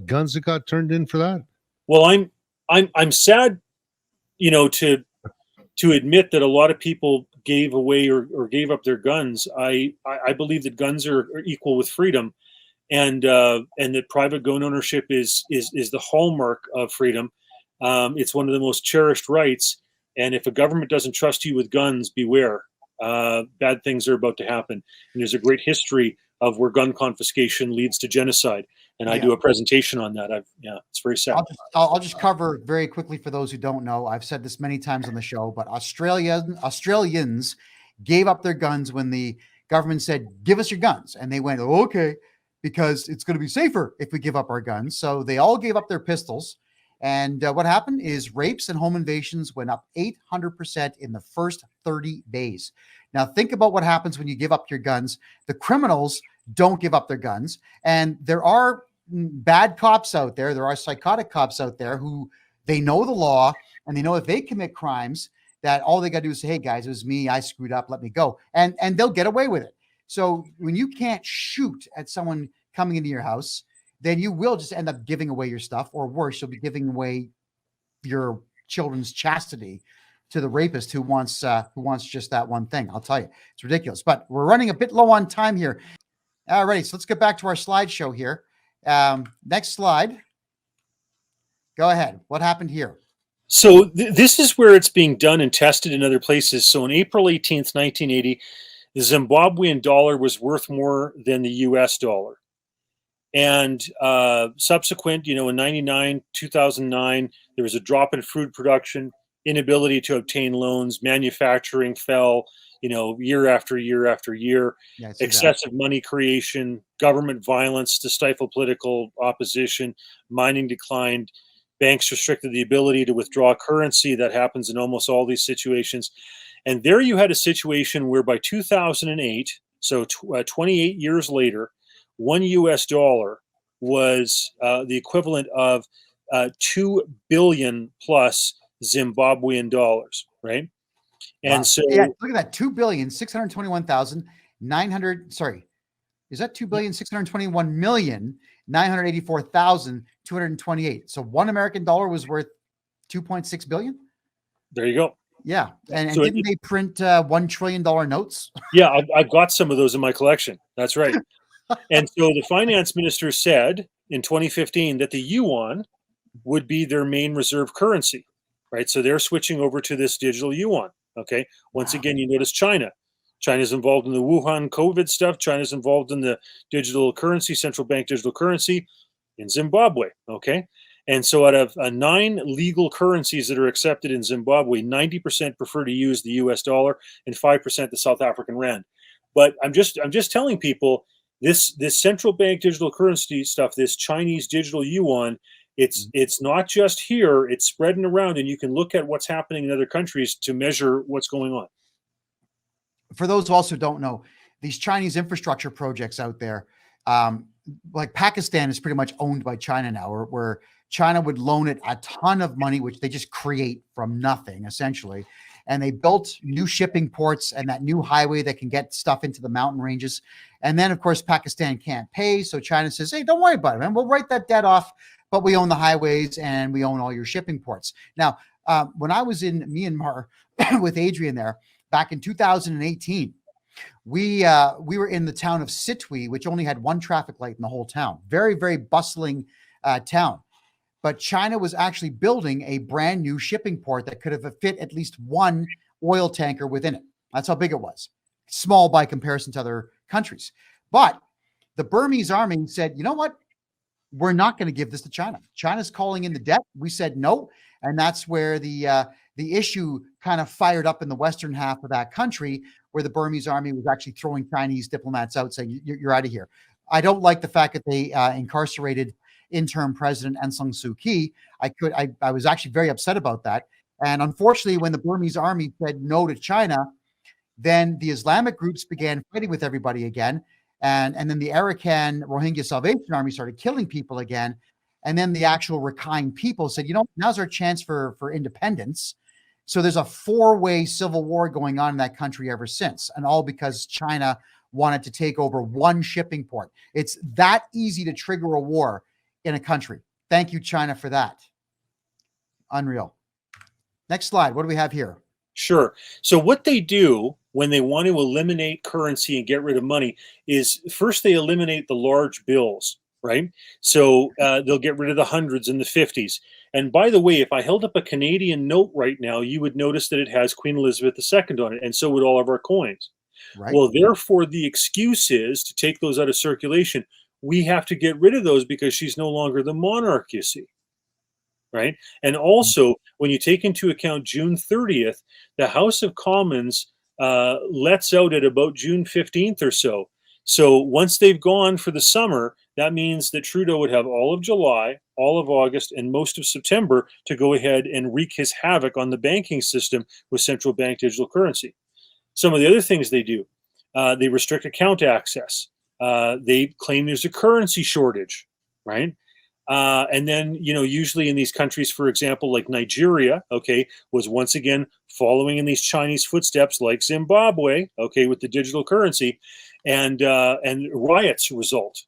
guns that got turned in for that? Well, I'm sad, to admit that a lot of people gave away or gave up their guns. I believe that guns are equal with freedom, and that private gun ownership is the hallmark of freedom. It's one of the most cherished rights. And if a government doesn't trust you with guns, beware. Bad things are about to happen. And there's a great history of where gun confiscation leads to genocide. And I do a presentation on that. It's very sad. I'll just cover very quickly for those who don't know. I've said this many times on the show, but Australians gave up their guns when the government said, "Give us your guns," and they went, "Okay," because it's going to be safer if we give up our guns. So they all gave up their pistols. And what happened is rapes and home invasions went up 800% in the first 30 days. Now, think about what happens when you give up your guns. The criminals don't give up their guns. And there are bad cops out there. There are psychotic cops out there who they know the law and they know if they commit crimes that all they got to do is say, "Hey guys, it was me. I screwed up. Let me go." And they'll get away with it. So when you can't shoot at someone coming into your house, then you will just end up giving away your stuff, or worse, you'll be giving away your children's chastity to the rapist who wants just that one thing. I'll tell you, it's ridiculous. But we're running a bit low on time here. All righty, so let's get back to our slideshow here. Next slide. Go ahead. What happened here? So this is where it's being done and tested in other places. So on April 18th, 1980, the Zimbabwean dollar was worth more than the US dollar. And subsequent, in 99, 2009, there was a drop in food production, inability to obtain loans, manufacturing fell, year after year after year, excessive money creation, government violence to stifle political opposition, mining declined, banks restricted the ability to withdraw currency. That happens in almost all these situations. And there you had a situation where by 2008, So 28 years later, $1 was the equivalent of 2 billion plus Zimbabwean dollars, right? And Wow. so, Yeah, look at that, 2,621,900. Sorry, is that 2,621,984,228? So one American dollar was worth 2.6 billion. there you go. Yeah, and So didn't they print $1 trillion notes? Yeah, I've got some of those in my collection. That's right. And so the finance minister said in 2015 that the yuan would be their main reserve currency, right? So they're switching over to this digital yuan. Okay. Once Wow. again, you notice China. China's involved in the Wuhan COVID stuff. China's involved in the digital currency, central bank digital currency in Zimbabwe. Okay. And so out of 9 legal currencies that are accepted in Zimbabwe, 90% prefer to use the US dollar and 5% the South African rand. But I'm just telling people this central bank digital currency stuff, this Chinese digital yuan, it's not just here, it's spreading around, and you can look at what's happening in other countries to measure what's going on. For those who also don't know, these Chinese infrastructure projects out there, like Pakistan is pretty much owned by China now, where China would loan it a ton of money, which they just create from nothing, essentially. And they built new shipping ports and that new highway that can get stuff into the mountain ranges. And then, of course, Pakistan can't pay. So China says, hey, don't worry about it, man. We'll write that debt off, but we own the highways and we own all your shipping ports. Now, when I was in Myanmar with Adrian there back in 2018, we were in the town of Sitwe, which only had one traffic light in the whole town. Very, very bustling town. But China was actually building a brand new shipping port that could have fit at least one oil tanker within it. That's how big it was. Small by comparison to other countries. But the Burmese army said, you know what? We're not going to give this to China. China's calling in the debt. We said no. And that's where the issue kind of fired up in the western half of that country, where the Burmese army was actually throwing Chinese diplomats out, saying, you're out of here. I don't like the fact that they incarcerated interim president Aung San Suu Kyi. I was actually very upset about that. And unfortunately, when the Burmese army said no to China, then the Islamic groups began fighting with everybody again. And then the Arakan Rohingya Salvation Army started killing people again. And then the actual Rakhine people said, now's our chance for independence. So there's a 4-way civil war going on in that country ever since, and all because China wanted to take over one shipping port. It's that easy to trigger a war in a country. Thank you, China, for that. Unreal. Next slide. What do we have here? Sure. So what they do when they want to eliminate currency and get rid of money is first they eliminate the large bills, right? So they'll get rid of the hundreds and the 50s. And by the way, if I held up a Canadian note right now, you would notice that it has Queen Elizabeth II on it, and so would all of our coins. Right. Well, therefore, the excuse is to take those out of circulation. We have to get rid of those because she's no longer the monarch, you see. Right. And also, when you take into account June 30th, the House of Commons lets out at about June 15th or so. So once they've gone for the summer, that means that Trudeau would have all of July, all of August, and most of September to go ahead and wreak his havoc on the banking system with central bank digital currency. Some of the other things they do, they restrict account access. They claim there's a currency shortage, right? And then, usually in these countries, for example, like Nigeria, was once again following in these Chinese footsteps, like Zimbabwe, with the digital currency, and riots result.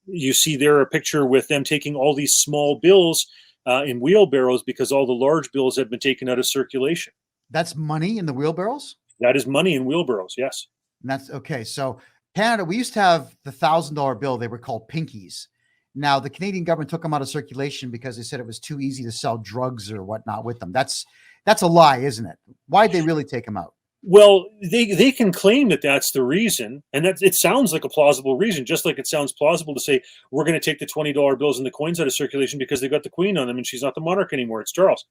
You see there a picture with them taking all these small bills in wheelbarrows because all the large bills have been taken out of circulation. That's money in the wheelbarrows? That is money in wheelbarrows, yes. And that's okay. So Canada, we used to have the $1,000 bill. They were called pinkies. Now, the Canadian government took them out of circulation because they said it was too easy to sell drugs or whatnot with them. That's a lie, isn't it? Why'd they really take them out? Well, they can claim that that's the reason, and that it sounds like a plausible reason, just like it sounds plausible to say we're going to take the $20 bills and the coins out of circulation because they got the Queen on them and she's not the monarch anymore. It's Charles.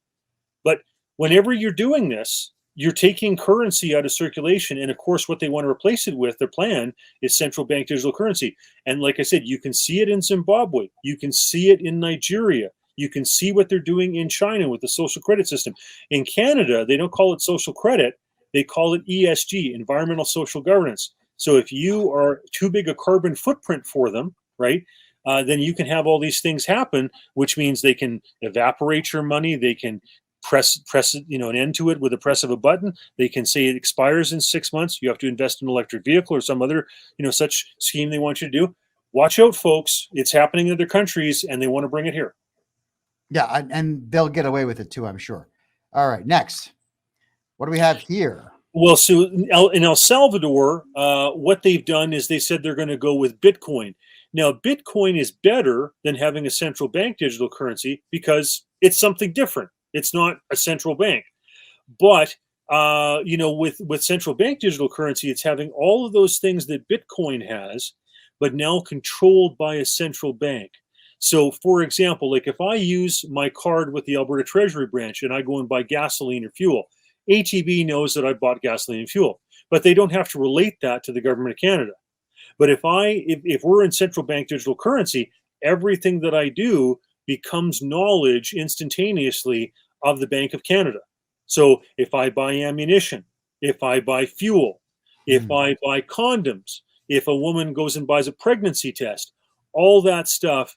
But whenever you're doing this, you're taking currency out of circulation. And of course, what they want to replace it with, their plan, is central bank digital currency. And like I said, you can see it in Zimbabwe. You can see it in Nigeria. You can see what they're doing in China with the social credit system. In Canada, they don't call it social credit. They call it ESG, environmental social governance. So if you are too big a carbon footprint for them, right, then you can have all these things happen, which means they can evaporate your money. They can press an end to it with the press of a button. They can say it expires in 6 months. You have to invest in an electric vehicle or some other such scheme they want you to do. Watch out, folks. It's happening in other countries, and they want to bring it here. Yeah, and they'll get away with it too, I'm sure. All right, next. What do we have here? Well, so in El Salvador, what they've done is they said they're going to go with Bitcoin. Now, Bitcoin is better than having a central bank digital currency because it's something different. It's not a central bank. But, with central bank digital currency, it's having all of those things that Bitcoin has, but now controlled by a central bank. So, for example, like if I use my card with the Alberta Treasury Branch and I go and buy gasoline or fuel, ATB knows that I bought gasoline and fuel, but they don't have to relate that to the government of Canada. But if we're in central bank digital currency, everything that I do becomes knowledge instantaneously of the Bank of Canada. So if I buy ammunition, if I buy fuel, if I buy condoms, if a woman goes and buys a pregnancy test, all that stuff,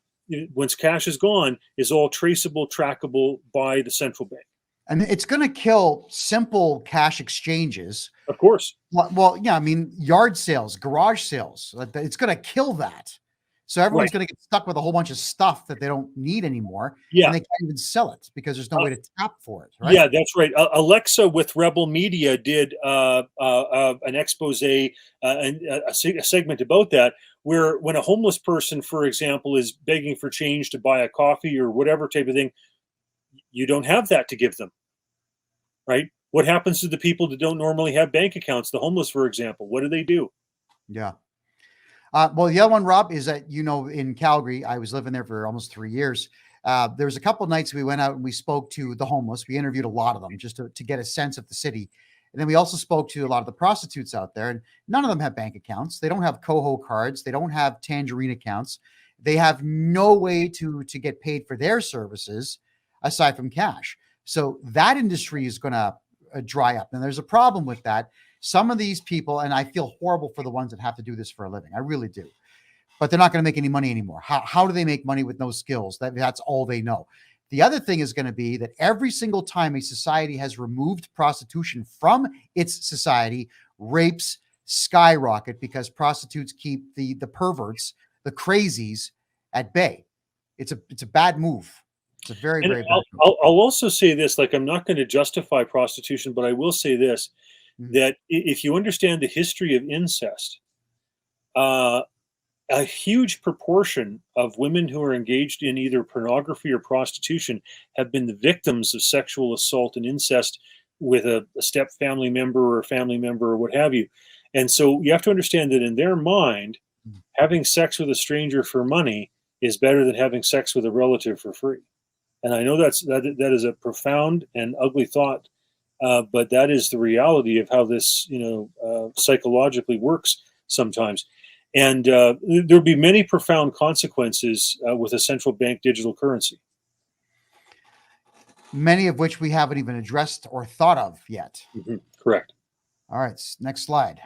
once cash is gone, is all traceable, trackable by the central bank. And it's going to kill simple cash exchanges. Of course. Well, yeah, I mean, yard sales, garage sales, it's going to kill that. So everyone's going to get stuck with a whole bunch of stuff that they don't need anymore. Yeah. And they can't even sell it because there's no way to tap for it. Right? Yeah, that's right. Alexa with Rebel Media did an expose, a segment about that, where when a homeless person, for example, is begging for change to buy a coffee or whatever type of thing, you don't have that to give them, right? What happens to the people that don't normally have bank accounts? The homeless, for example, what do? Yeah. Well, the other one, Rob, is that, in Calgary, I was living there for almost 3 years. There was a couple of nights we went out and we spoke to the homeless. We interviewed a lot of them just to get a sense of the city. And then we also spoke to a lot of the prostitutes out there, and none of them have bank accounts. They don't have Coho cards. They don't have Tangerine accounts. They have no way to get paid for their services aside from cash. So that industry is going to dry up. And there's a problem with that. Some of these people, and I feel horrible for the ones that have to do this for a living. I really do. But they're not going to make any money anymore. How do they make money with no skills? That's all they know. The other thing is going to be that every single time a society has removed prostitution from its society, rapes skyrocket because prostitutes keep the perverts, the crazies at bay. It's a bad move. It's a very, very bad move. I'll also say this, like, I'm not going to justify prostitution, but I will say this, that if you understand the history of incest, a huge proportion of women who are engaged in either pornography or prostitution have been the victims of sexual assault and incest with a step family member or a family member or what have you. And so you have to understand that in their mind, having sex with a stranger for money is better than having sex with a relative for free. And I know that is a profound and ugly thought, but that is the reality of how this, psychologically works sometimes. And there'll be many profound consequences with a central bank digital currency. Many of which we haven't even addressed or thought of yet. Mm-hmm. Correct. All right, next slide.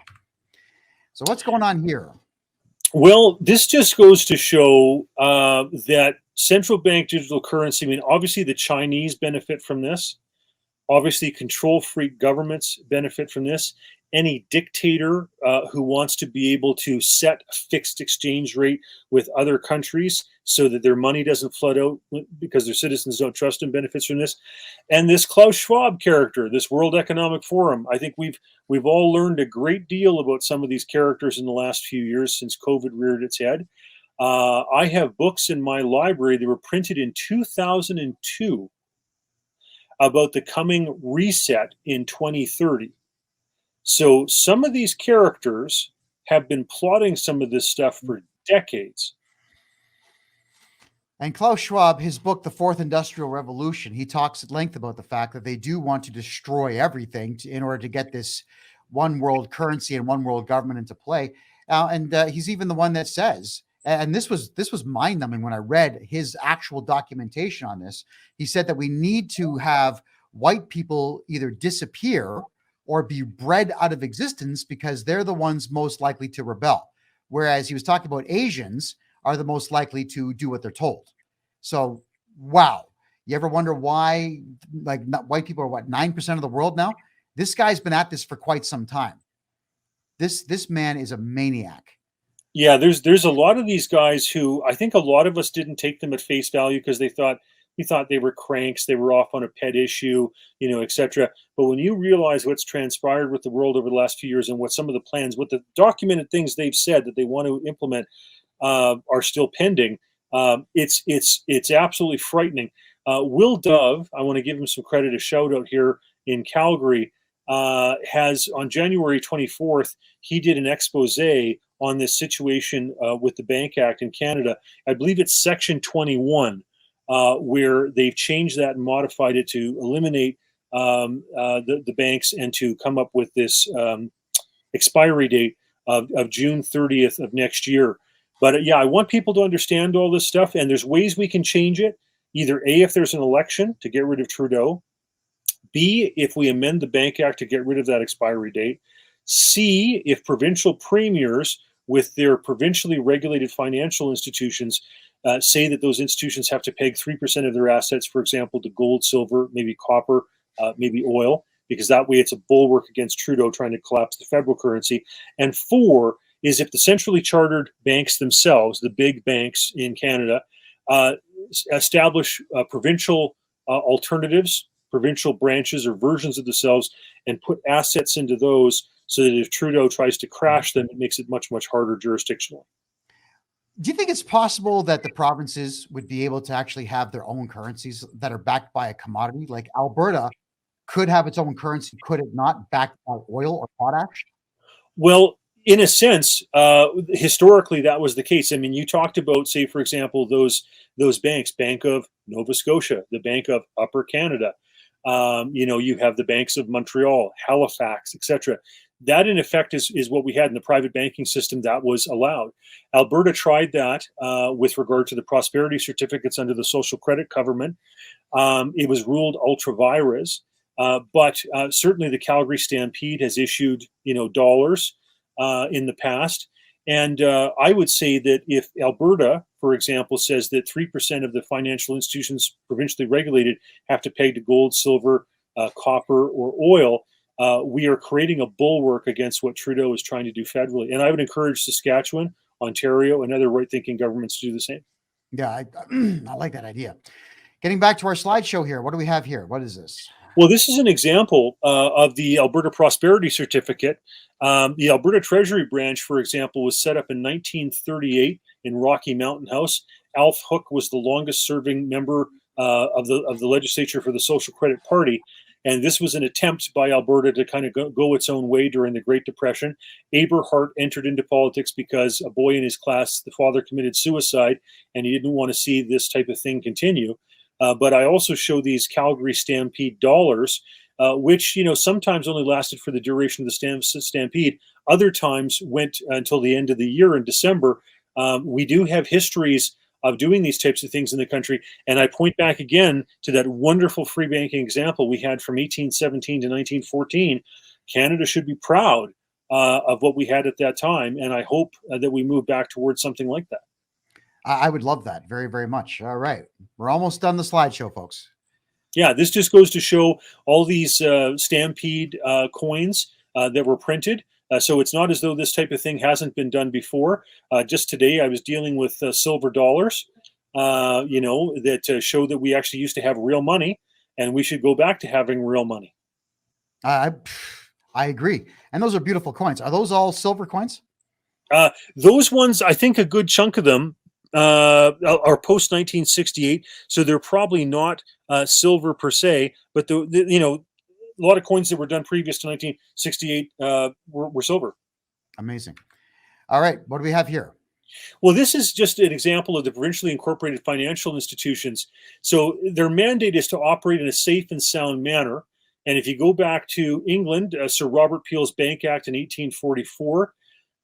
So what's going on here? Well, this just goes to show that central bank digital currency, I mean, obviously the Chinese benefit from this. Obviously, control freak governments benefit from this. Any dictator who wants to be able to set a fixed exchange rate with other countries so that their money doesn't flood out because their citizens don't trust them benefits from this. And this Klaus Schwab character, this World Economic Forum, I think we've all learned a great deal about some of these characters in the last few years since COVID reared its head. I have books in my library that were printed in 2002 about the coming reset in 2030. So some of these characters have been plotting some of this stuff for decades. And Klaus Schwab, his book, The Fourth Industrial Revolution, he talks at length about the fact that they do want to destroy everything in order to get this one world currency and one world government into play. And he's even the one that says, and this was mind-numbing when I read his actual documentation on this. He said that we need to have white people either disappear or be bred out of existence because they're the ones most likely to rebel. Whereas he was talking about Asians are the most likely to do what they're told. So, wow. You ever wonder why, like, white people are what, 9% of the world now? This guy's been at this for quite some time. This man is a maniac. Yeah, there's a lot of these guys who I think a lot of us didn't take them at face value because we thought they were cranks, they were off on a pet issue, etc. But when you realize what's transpired with the world over the last few years and what some of the plans, what the documented things they've said that they want to implement are still pending, it's absolutely frightening. Will Dove, I want to give him some credit, a shout out here in Calgary, has on January 24th, he did an expose on this situation with the Bank Act in Canada. I believe it's Section 21, where they've changed that and modified it to eliminate the banks and to come up with this expiry date of June 30th of next year. But yeah, I want people to understand all this stuff, and there's ways we can change it. Either A, if there's an election to get rid of Trudeau, B, if we amend the Bank Act to get rid of that expiry date, C, if provincial premiers with their provincially regulated financial institutions say that those institutions have to peg 3% of their assets, for example, to gold, silver, maybe copper, maybe oil, because that way it's a bulwark against Trudeau trying to collapse the federal currency. And 4 is if the centrally chartered banks themselves, the big banks in Canada, establish provincial alternatives, provincial branches or versions of themselves, and put assets into those so that if Trudeau tries to crash them, it makes it much, much harder jurisdictionally. Do you think it's possible that the provinces would be able to actually have their own currencies that are backed by a commodity? Like Alberta could have its own currency, could it not, backed by oil or potash? Well, in a sense, historically, that was the case. I mean, you talked about, say, for example, those banks, Bank of Nova Scotia, the Bank of Upper Canada. You have the banks of Montreal, Halifax, etc. That, in effect, is what we had in the private banking system that was allowed. Alberta tried that with regard to the prosperity certificates under the social credit government. It was ruled ultra vires, but certainly the Calgary Stampede has issued, dollars in the past. And I would say that if Alberta, for example, says that 3% of the financial institutions provincially regulated have to peg to gold, silver, copper, or oil, we are creating a bulwark against what Trudeau is trying to do federally. And I would encourage Saskatchewan, Ontario, and other right-thinking governments to do the same. Yeah, I like that idea. Getting back to our slideshow here, what do we have here? What is this? Well, this is an example of the Alberta Prosperity Certificate. The Alberta Treasury Branch, for example, was set up in 1938 in Rocky Mountain House. Alf Hook was the longest-serving member of the legislature for the Social Credit Party. And this was an attempt by Alberta to kind of go its own way during the Great Depression. Aberhart entered into politics because a boy in his class, the father committed suicide, and he didn't want to see this type of thing continue. But I also show these Calgary Stampede dollars, which, sometimes only lasted for the duration of the Stampede. Other times went until the end of the year in December. We do have histories of doing these types of things in the country. And I point back again to that wonderful free banking example we had from 1817 to 1914. Canada should be proud of what we had at that time. And I hope that we move back towards something like that. I would love that very, very much. All right. We're almost done the slideshow, folks. Yeah, this just goes to show all these Stampede coins that were printed. So it's not as though this type of thing hasn't been done before. Just today, I was dealing with silver dollars, that show that we actually used to have real money, and we should go back to having real money. I agree. And those are beautiful coins. Are those all silver coins? Those ones, I think a good chunk of them are post 1968, so they're probably not silver per se, but a lot of coins that were done previous to 1968 were silver. Amazing. All right. What do we have here? Well, this is just an example of the provincially incorporated financial institutions. So their mandate is to operate in a safe and sound manner. And if you go back to England, Sir Robert Peel's Bank Act in 1844,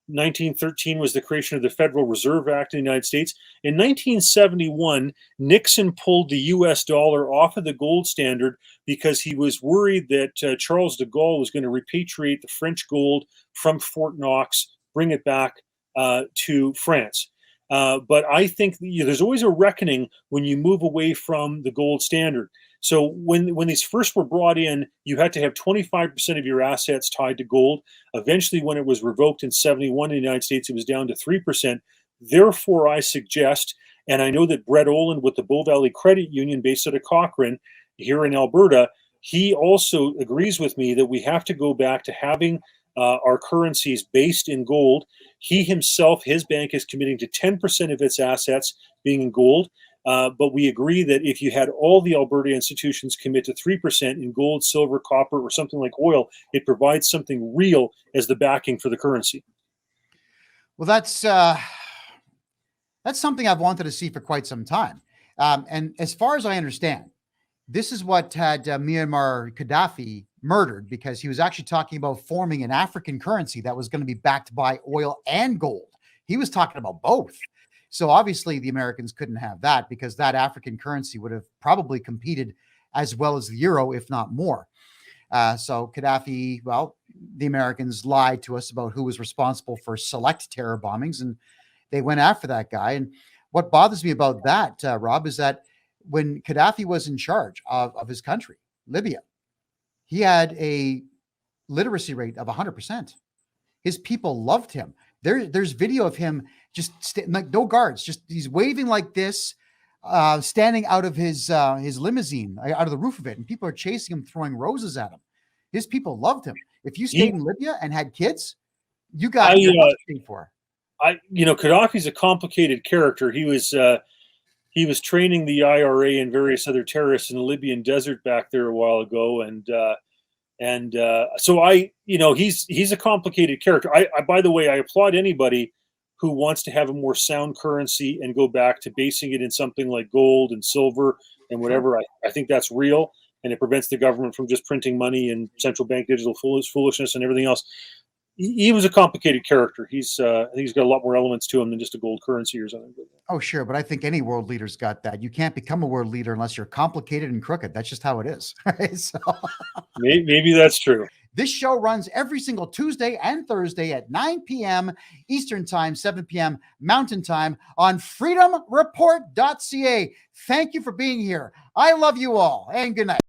1913 was the creation of the Federal Reserve Act in the United States. In 1971, Nixon pulled the US dollar off of the gold standard because he was worried that Charles de Gaulle was going to repatriate the French gold from Fort Knox, bring it back to France. But I think there's always a reckoning when you move away from the gold standard. So when these first were brought in, you had to have 25% of your assets tied to gold. Eventually, when it was revoked in 71 in the United States, it was down to 3%. Therefore, I suggest, and I know that Brett Olin with the Bow Valley Credit Union based out of Cochrane here in Alberta, he also agrees with me that we have to go back to having our currencies based in gold. He himself, his bank is committing to 10% of its assets being in gold. But we agree that if you had all the Alberta institutions commit to 3% in gold, silver, copper, or something like oil, it provides something real as the backing for the currency. Well, that's something I've wanted to see for quite some time. And as far as I understand, this is what had Muammar Gaddafi murdered, because he was actually talking about forming an African currency that was going to be backed by oil and gold. He was talking about both. So obviously the Americans couldn't have that, because that African currency would have probably competed as well as the euro, if not more. So Gaddafi, well, the Americans lied to us about who was responsible for select terror bombings, and they went after that guy. And what bothers me about that, Rob, is that when Gaddafi was in charge of his country, Libya, he had a literacy rate of 100%. His people loved him. There's video of him just like no guards, just he's waving like this, standing out of his limousine, out of the roof of it, and people are chasing him, throwing roses at him. His people loved him. If you stayed in Libya and had kids, you got paid for. Gaddafi's a complicated character. He was training the IRA and various other terrorists in the Libyan desert back there a while ago, so he's a complicated character. I by the way, I applaud anybody who wants to have a more sound currency and go back to basing it in something like gold and silver and whatever. I think that's real, and it prevents the government from just printing money and central bank digital foolishness and everything else. He was a complicated character. I think he's got a lot more elements to him than just a gold currency or something. Oh, sure. But I think any world leader's got that. You can't become a world leader unless you're complicated and crooked. That's just how it is. Right? So maybe that's true. This show runs every single Tuesday and Thursday at 9 p.m. Eastern Time, 7 p.m. Mountain Time on freedomreport.ca. Thank you for being here. I love you all, and good night.